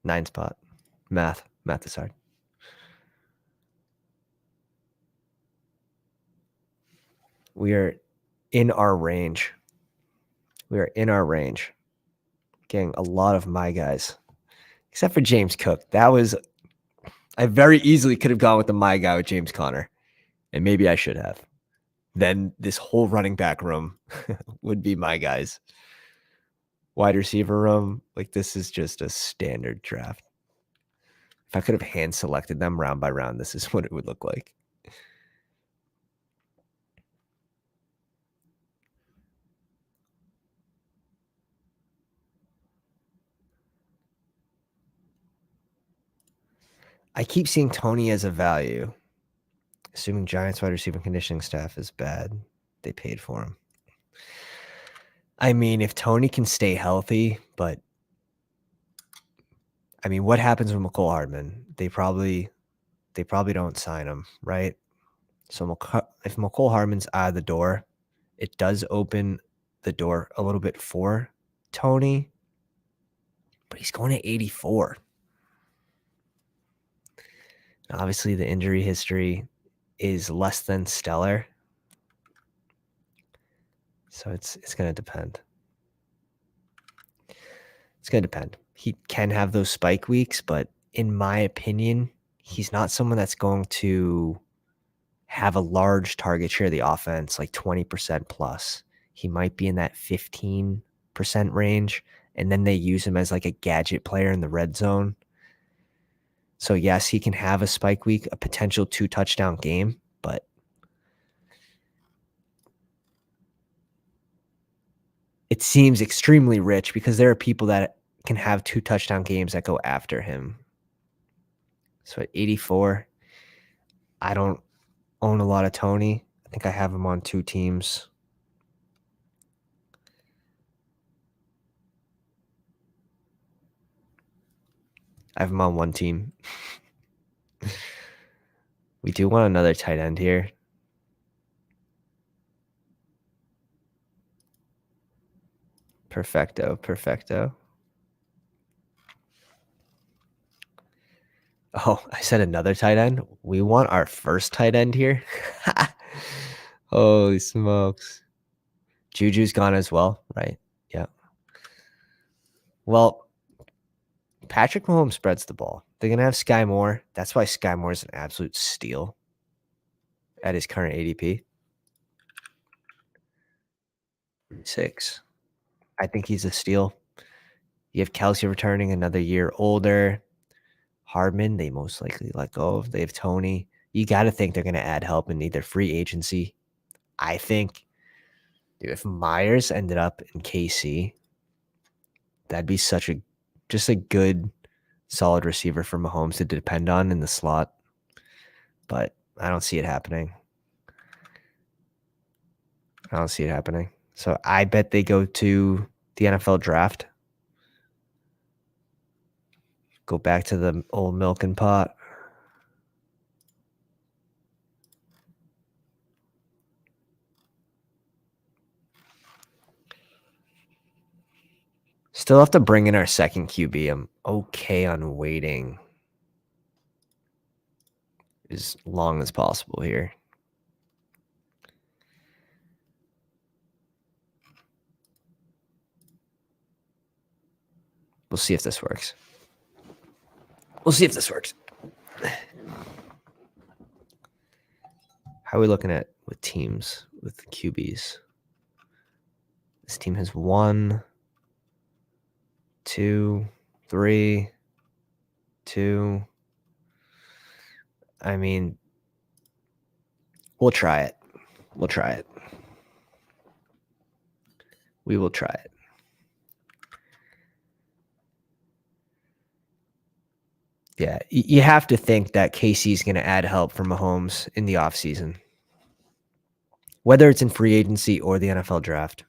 Speaker 1: 9 spot. Math is hard. We are in our range. We are in our range. Getting a lot of my guys, except for James Cook. I very easily could have gone with the my guy with James Conner, and maybe I should have. Then this whole running back room would be my guys. Wide receiver room, like this is just a standard draft. If I could have hand selected them round by round, this is what it would look like. I keep seeing Tony as a value. Assuming Giants wide receiver conditioning staff is bad, they paid for him. I mean, if Tony can stay healthy, but I mean, what happens with McCole Hardman? They probably don't sign him, right? So if McCole Hardman's out of the door, it does open the door a little bit for Tony, but he's going to 84. Obviously, the injury history is less than stellar. So it's going to depend. It's going to depend. He can have those spike weeks, but in my opinion, he's not someone that's going to have a large target share of the offense, like 20% plus. He might be in that 15% range, and then they use him as like a gadget player in the red zone. So yes, he can have a spike week, a potential 2-touchdown game, but it seems extremely rich because there are people that can have 2-touchdown games that go after him. So at 84, I don't own a lot of Tony. I think I have him on 2 teams. I have him on 1 team. We do want another tight end here. Perfecto, perfecto. Oh, I said another tight end? We want our first tight end here? Holy smokes. Juju's gone as well, right? Yeah. Well, Patrick Mahomes spreads the ball. They're going to have Sky Moore. That's why Sky Moore is an absolute steal at his current ADP. 6. I think he's a steal. You have Kelsey returning another year older. Hardman, they most likely let go of. They have Tony. You got to think they're going to add help in either free agency. I think if Myers ended up in KC, that'd be just a good, solid receiver for Mahomes to depend on in the slot. But I don't see it happening. So I bet they go to the NFL draft. Go back to the old milk and pot. Still have to bring in our second QB. I'm okay on waiting as long as possible here. We'll see if this works. How are we looking at with teams, with QBs? This team has 1, 2, 3, 2. I mean, we'll try it. We will try it. Yeah, you have to think that KC is going to add help for Mahomes in the offseason, whether it's in free agency or the NFL draft.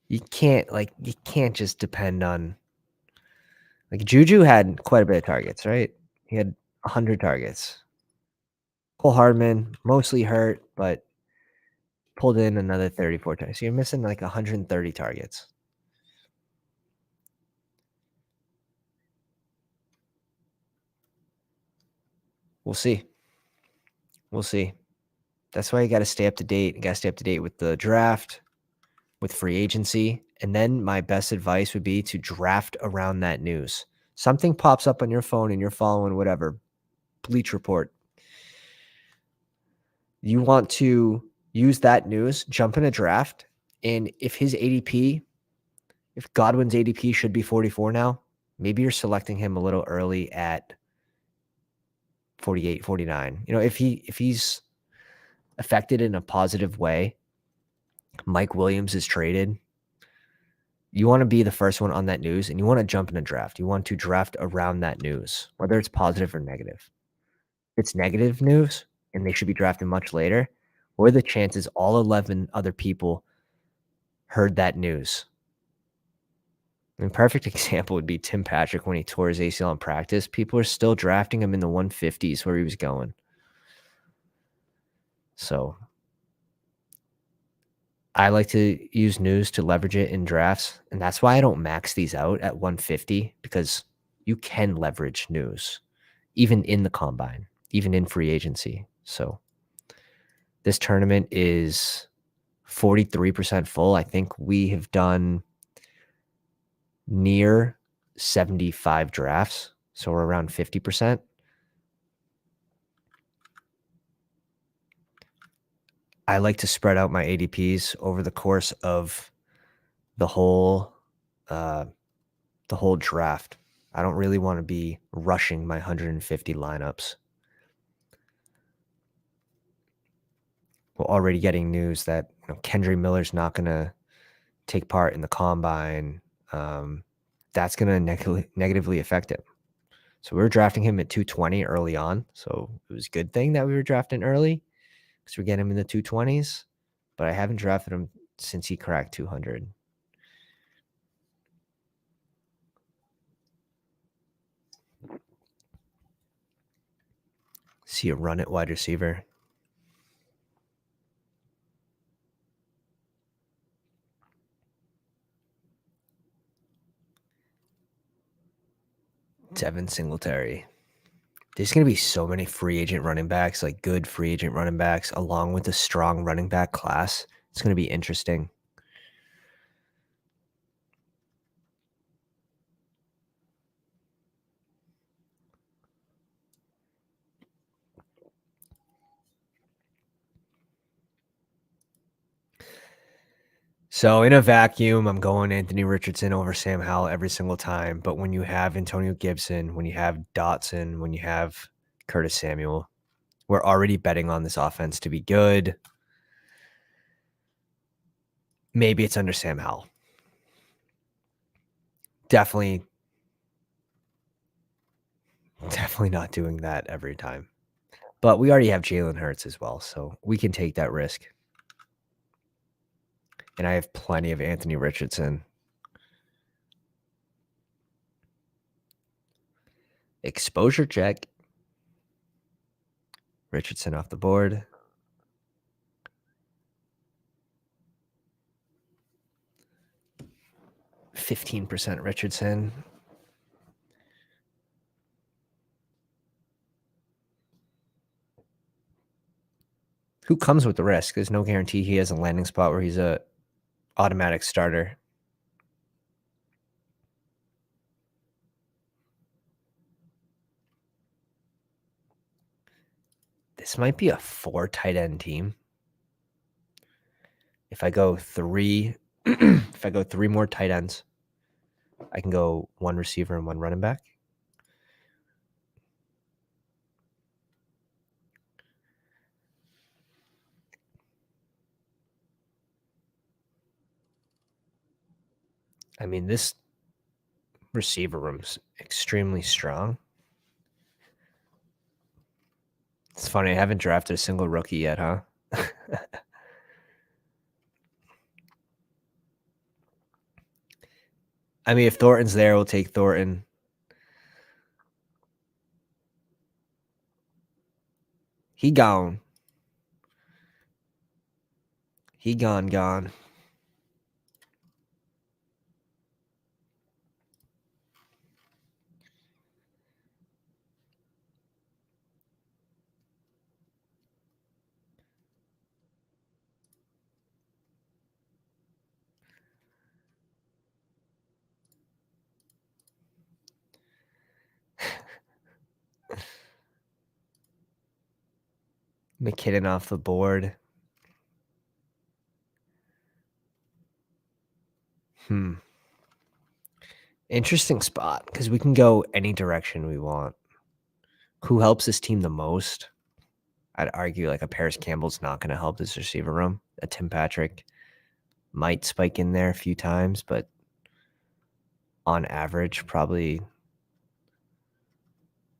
Speaker 1: You can't just depend on Juju had quite a bit of targets, right? He had 100 targets. Cole Hardman, mostly hurt, but pulled in another 34 targets. So you're missing 130 targets. We'll see. That's why you got to stay up to date. You got to stay up to date with the draft, with free agency. And then my best advice would be to draft around that news. Something pops up on your phone and you're following whatever, Bleach Report. You want to use that news, jump in a draft, and if Godwin's ADP should be 44 now, maybe you're selecting him a little early at 48, 49. If he's affected in a positive way, Mike Williams is traded. You want to be the first one on that news, and you want to jump in a draft. You want to draft around that news, whether it's positive or negative. If it's negative news, and they should be drafted much later, what are the chances all 11 other people heard that news? A perfect example would be Tim Patrick when he tore his ACL in practice. People are still drafting him in the 150s where he was going. So I like to use news to leverage it in drafts, and that's why I don't max these out at 150, because you can leverage news even in the combine, even in free agency. So this tournament is 43% full. I think we have done near 75 drafts. So we're around 50%. I like to spread out my ADPs over the course of the whole draft. I don't really want to be rushing my 150 lineups. We're already getting news that Kendry Miller's not going to take part in the combine. That's going to negatively affect him. So we were drafting him at 220 early on. So it was a good thing that we were drafting early because we're getting him in the 220s. But I haven't drafted him since he cracked 200. See a run at wide receiver. Devin Singletary. There's going to be so many free agent running backs, like good free agent running backs, along with a strong running back class. It's going to be interesting. So in a vacuum, I'm going Anthony Richardson over Sam Howell every single time. But when you have Antonio Gibson, when you have Dotson, when you have Curtis Samuel, we're already betting on this offense to be good. Maybe it's under Sam Howell. Definitely not doing that every time. But we already have Jalen Hurts as well, so we can take that risk. And I have plenty of Anthony Richardson. Exposure check. Richardson off the board. 15% Richardson. Who comes with the risk? There's no guarantee he has a landing spot where he's a automatic starter. This might be a 4 tight end team. If I go 3, if I go 3 more tight ends, I can go 1 receiver and 1 running back. I mean, this receiver room's extremely strong. It's funny, I haven't drafted a single rookie yet, huh? I mean, if Thornton's there, we'll take Thornton. He gone. He gone. McKinnon off the board. Interesting spot because we can go any direction we want. Who helps this team the most? I'd argue like a Paris Campbell's not going to help this receiver room. A Tim Patrick might spike in there a few times, but on average, probably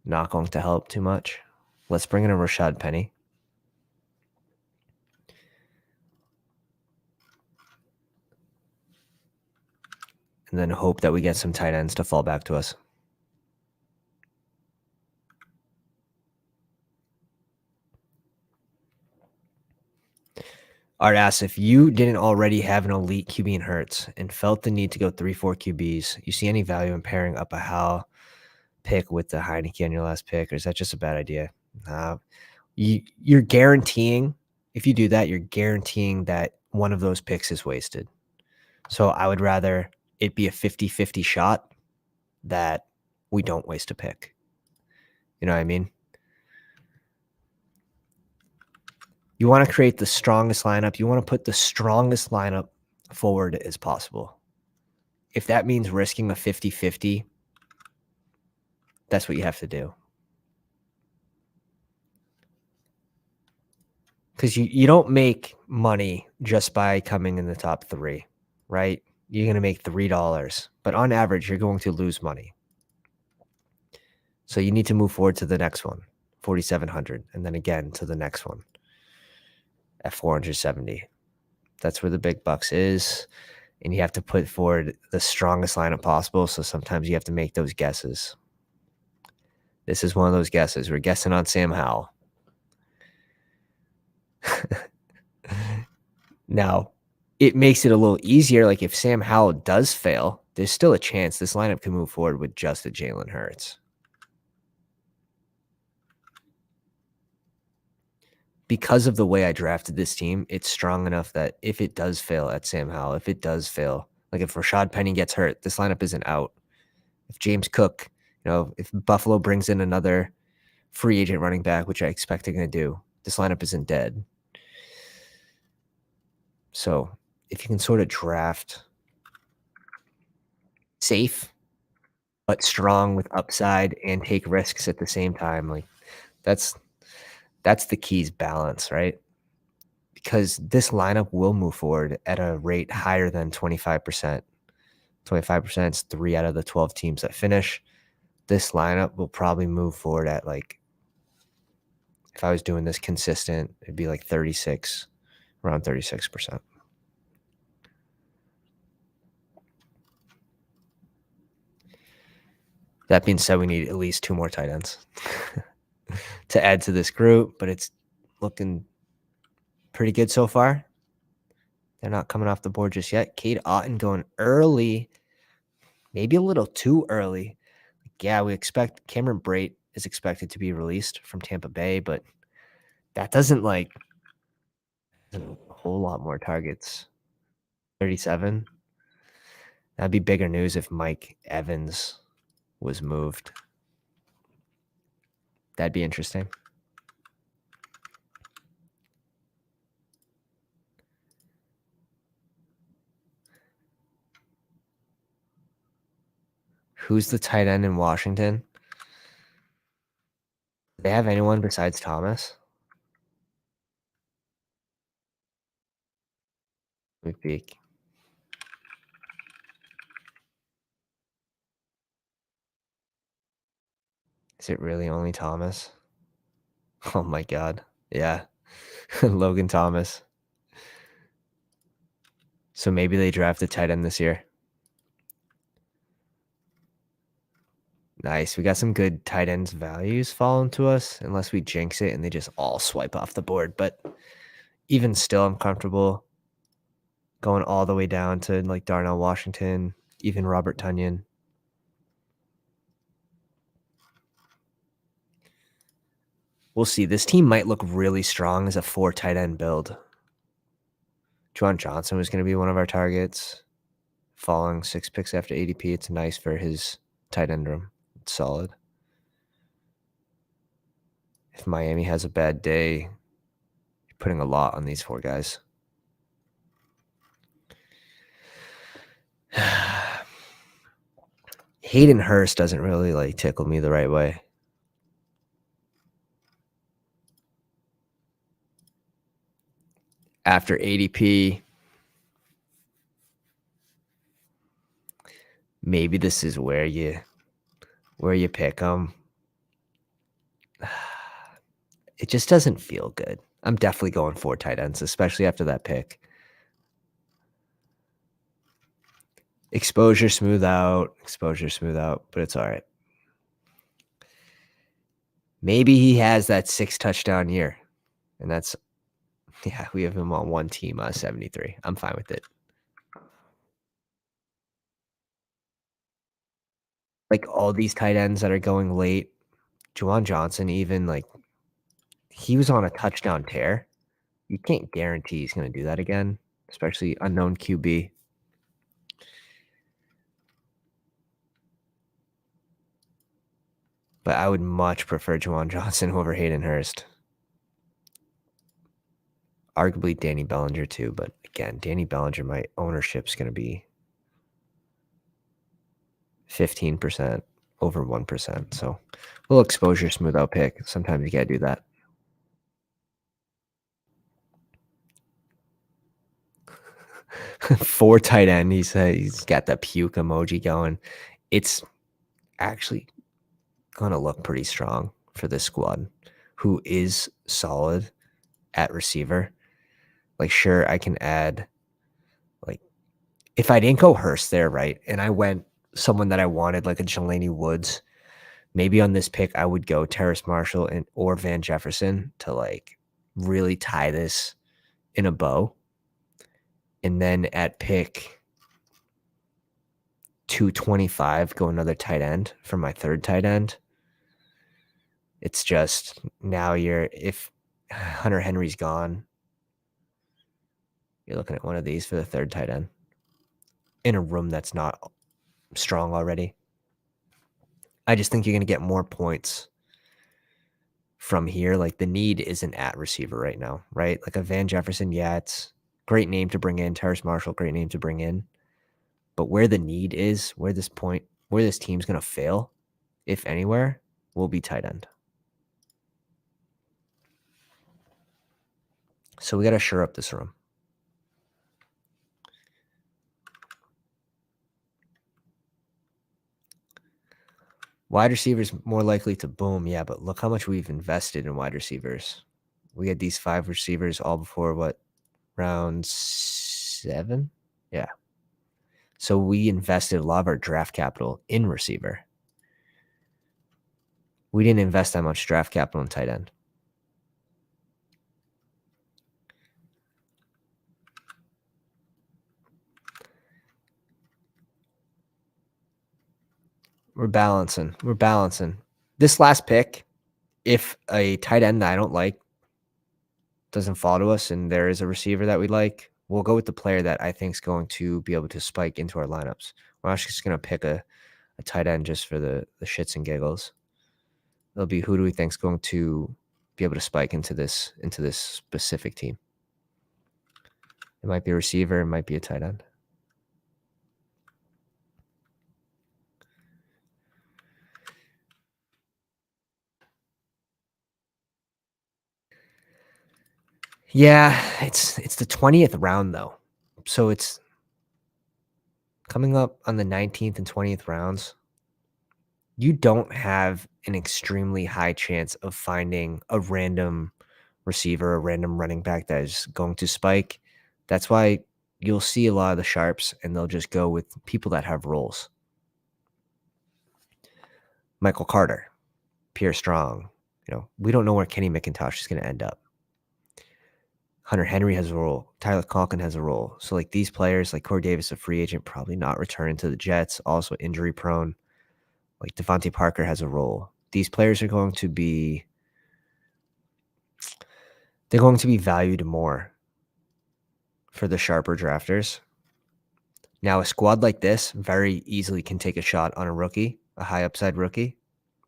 Speaker 1: not going to help too much. Let's bring in a Rashad Penny. And then hope that we get some tight ends to fall back to us. Art asks, if you didn't already have an elite QB in Hurts and felt the need to go 3-4 QBs, you see any value in pairing up a Hal pick with the Heineke on your last pick, or is that just a bad idea? You're guaranteeing, if you do that, you're guaranteeing that one of those picks is wasted. So I would rather it be a 50-50 shot that we don't waste a pick. You know what I mean? You want to create the strongest lineup. You want to put the strongest lineup forward as possible. If that means risking a 50-50, that's what you have to do. Because you don't make money just by coming in the top 3, right? You're going to make $3, but on average, you're going to lose money. So you need to move forward to the next one, 4,700, and then again to the next one at 470. That's where the big bucks is, and you have to put forward the strongest lineup possible, so sometimes you have to make those guesses. This is one of those guesses. We're guessing on Sam Howell. Now, it makes it a little easier. Like if Sam Howell does fail, there's still a chance this lineup can move forward with just a Jalen Hurts. Because of the way I drafted this team, it's strong enough that if it does fail at Sam Howell, if it does fail, like if Rashad Penny gets hurt, this lineup isn't out. If James Cook, if Buffalo brings in another free agent running back, which I expect they're going to do, this lineup isn't dead. So if you can sort of draft safe but strong with upside and take risks at the same time, like that's the key's balance, right? Because this lineup will move forward at a rate higher than 25%. 25% is 3 out of the 12 teams that finish. This lineup will probably move forward at like, if I was doing this consistent, it'd be like 36, around 36%. That being said, we need at least 2 more tight ends to add to this group, but it's looking pretty good so far. They're not coming off the board just yet. Cade Otton going early, maybe a little too early. Yeah, we expect Cameron Brate is expected to be released from Tampa Bay, but that doesn't like a whole lot more targets. 37. That'd be bigger news if Mike Evans was moved. That'd be interesting. Who's the tight end in Washington? Do they have anyone besides Thomas? Let me peek. Is it really only Thomas? Oh my God. Yeah. Logan Thomas. So maybe they draft a tight end this year. Nice. We got some good tight ends values falling to us, unless we jinx it and they just all swipe off the board. But even still, I'm comfortable going all the way down to like Darnell Washington, even Robert Tonyan. We'll see. This team might look really strong as a 4 tight end build. Juwan Johnson was going to be one of our targets. Falling 6 picks after ADP. It's nice for his tight end room. It's solid. If Miami has a bad day, you're putting a lot on these 4 guys. Hayden Hurst doesn't really like tickle me the right way. After ADP, maybe this is where you pick them. It just doesn't feel good. I'm definitely going 4 tight ends, especially after that pick. Exposure smooth out, but it's all right. Maybe he has that 6 touchdown year, and that's, yeah, we have him on one team, 73. I'm fine with it. Like all these tight ends that are going late, Juwan Johnson, even like he was on a touchdown tear. You can't guarantee he's going to do that again, especially unknown QB. But I would much prefer Juwan Johnson over Hayden Hurst. Arguably Danny Bellinger too, but again, Danny Bellinger, my ownership's going to be 15% over 1%. So a little exposure, smooth out pick. Sometimes you got to do that. For tight end, he's got the puke emoji going. It's actually going to look pretty strong for this squad, who is solid at receiver. Like, sure, I can add, like, if I didn't go Hurst there, right, and I went someone that I wanted, like a Jelani Woods, maybe on this pick I would go Terrace Marshall or Van Jefferson to like really tie this in a bow. And then at pick 225, go another tight end for my third tight end. It's just now if Hunter Henry's gone, you're looking at one of these for the third tight end in a room that's not strong already. I just think you're going to get more points from here. Like, the need isn't at receiver right now, right? Like a Van Jefferson, yeah, it's great name to bring in. Terrace Marshall, great name to bring in. But where the need is, where this team's going to fail, if anywhere, will be tight end. So we got to shore up this room. Wide receivers more likely to boom, yeah, but look how much we've invested in wide receivers. We had these 5 receivers all before round 7? Yeah. So we invested a lot of our draft capital in receiver. We didn't invest that much draft capital in tight end. We're balancing. This last pick, if a tight end that I don't like doesn't fall to us and there is a receiver that we like, we'll go with the player that I think is going to be able to spike into our lineups. We're not just going to pick a tight end just for the shits and giggles. It'll be, who do we think is going to be able to spike into this specific team? It might be a receiver. It might be a tight end. Yeah, it's the 20th round though. So it's coming up on the 19th and 20th rounds. You don't have an extremely high chance of finding a random receiver, a random running back that is going to spike. That's why you'll see a lot of the sharps and they'll just go with people that have roles. Michael Carter, Pierre Strong. We don't know where Kenny McIntosh is going to end up. Hunter Henry has a role. Tyler Conklin has a role. So like these players, like Corey Davis, a free agent, probably not returning to the Jets, also injury prone. Like Devontae Parker has a role. These players are going to be valued more for the sharper drafters. Now, a squad like this very easily can take a shot on a rookie, a high upside rookie,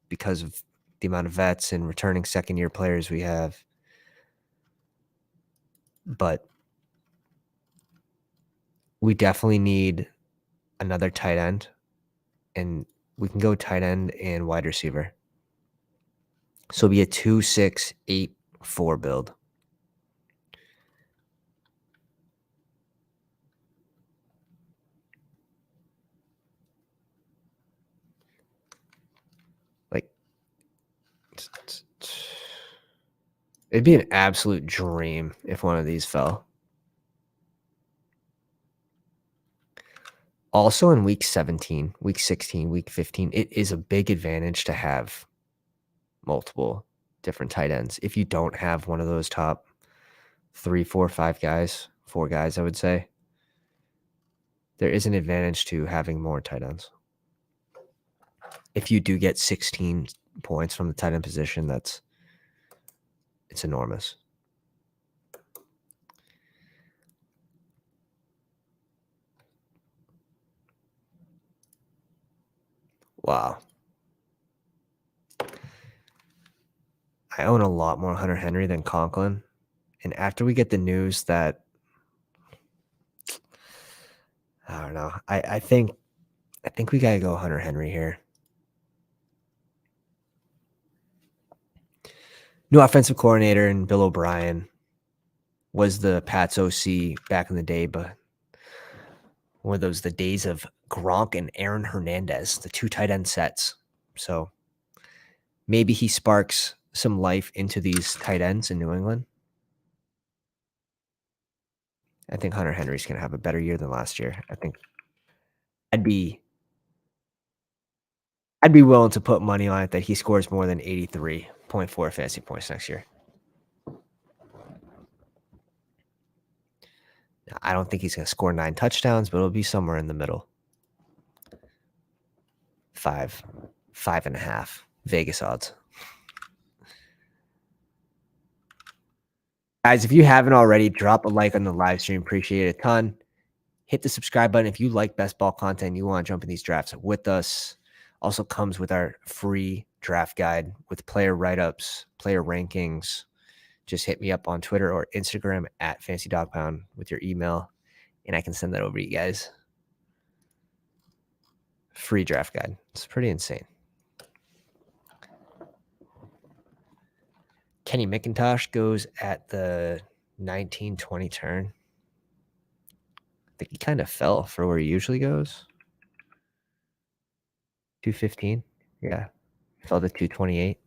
Speaker 1: because of the amount of vets and returning second-year players we have. But we definitely need another tight end, and we can go tight end and wide receiver. So it'll be a 2-6-8-4 build. Like, it'd be an absolute dream if one of these fell. Also in week 17, week 16, week 15, it is a big advantage to have multiple different tight ends. If you don't have one of those top 3, 4, 5 guys, 4 guys, I would say, there is an advantage to having more tight ends. If you do get 16 points from the tight end position, it's enormous. Wow. own a lot more Hunter Henry than Conklin. And after we get the news that I don't know, I think we gotta go Hunter Henry here. New offensive coordinator and Bill O'Brien was the Pats OC back in the day, but were those the days of Gronk and Aaron Hernandez, the two tight end sets. So maybe he sparks some life into these tight ends in New England. I think Hunter Henry's going to have a better year than last year. I think I'd be willing to put money on it that he scores more than 83.4 fantasy points next year. Now, I don't think he's going to score 9 touchdowns, but it'll be somewhere in the middle. 5.5 Vegas odds. Guys, if you haven't already, drop a like on the live stream. Appreciate it a ton. Hit the subscribe button if you like best ball content. You want to jump in these drafts with us. Also comes with our free draft guide with player write-ups, player rankings. Just hit me up on Twitter or Instagram at FantasyDogPound with your email, and I can send that over to you guys. Free draft guide. It's pretty insane. Kenny McIntosh goes at the 19-20 turn. I think he kind of fell for where he usually goes. 215. Yeah. Fell to 228.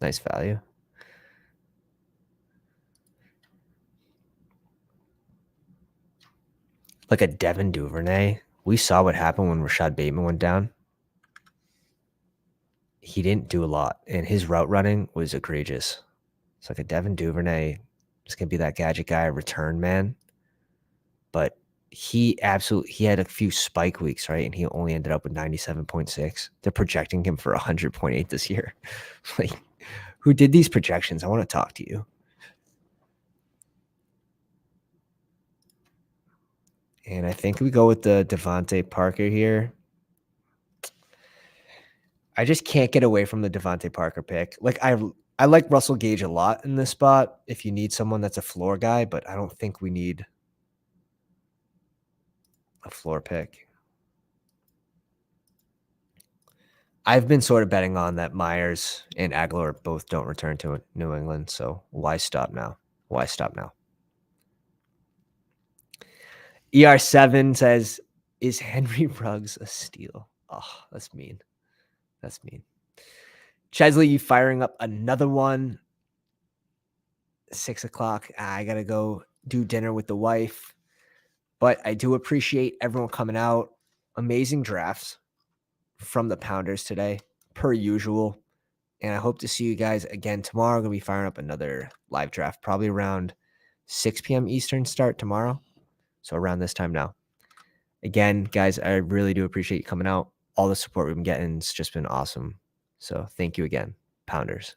Speaker 1: Nice value. Like a Devin Duvernay. We saw what happened when Rashad Bateman went down. He didn't do a lot, and his route running was egregious. It's like a Devin Duvernay. It's going to be that gadget guy, return man. But he had a few spike weeks, right? And he only ended up with 97.6. They're projecting him for 100.8 this year. Like, who did these projections? I want to talk to you. And I think we go with the Devontae Parker here. I just can't get away from the Devontae Parker pick. Like, I like Russell Gage a lot in this spot if you need someone that's a floor guy, but I don't think we need a floor pick. I've been sort of betting on that Myers and Aguilar both don't return to New England, so why stop now? Why stop now? ER7 says, is Henry Ruggs a steal? Oh, that's mean. That's mean. Chesley, you firing up another one. 6 o'clock. I got to go do dinner with the wife. But I do appreciate everyone coming out. Amazing drafts from the Pounders today, per usual. And I hope to see you guys again tomorrow. I'm going to be firing up another live draft, probably around 6 p.m. Eastern start tomorrow. So around this time now. Again, guys, I really do appreciate you coming out. All the support we've been getting, it's just been awesome. So thank you again, Pounders.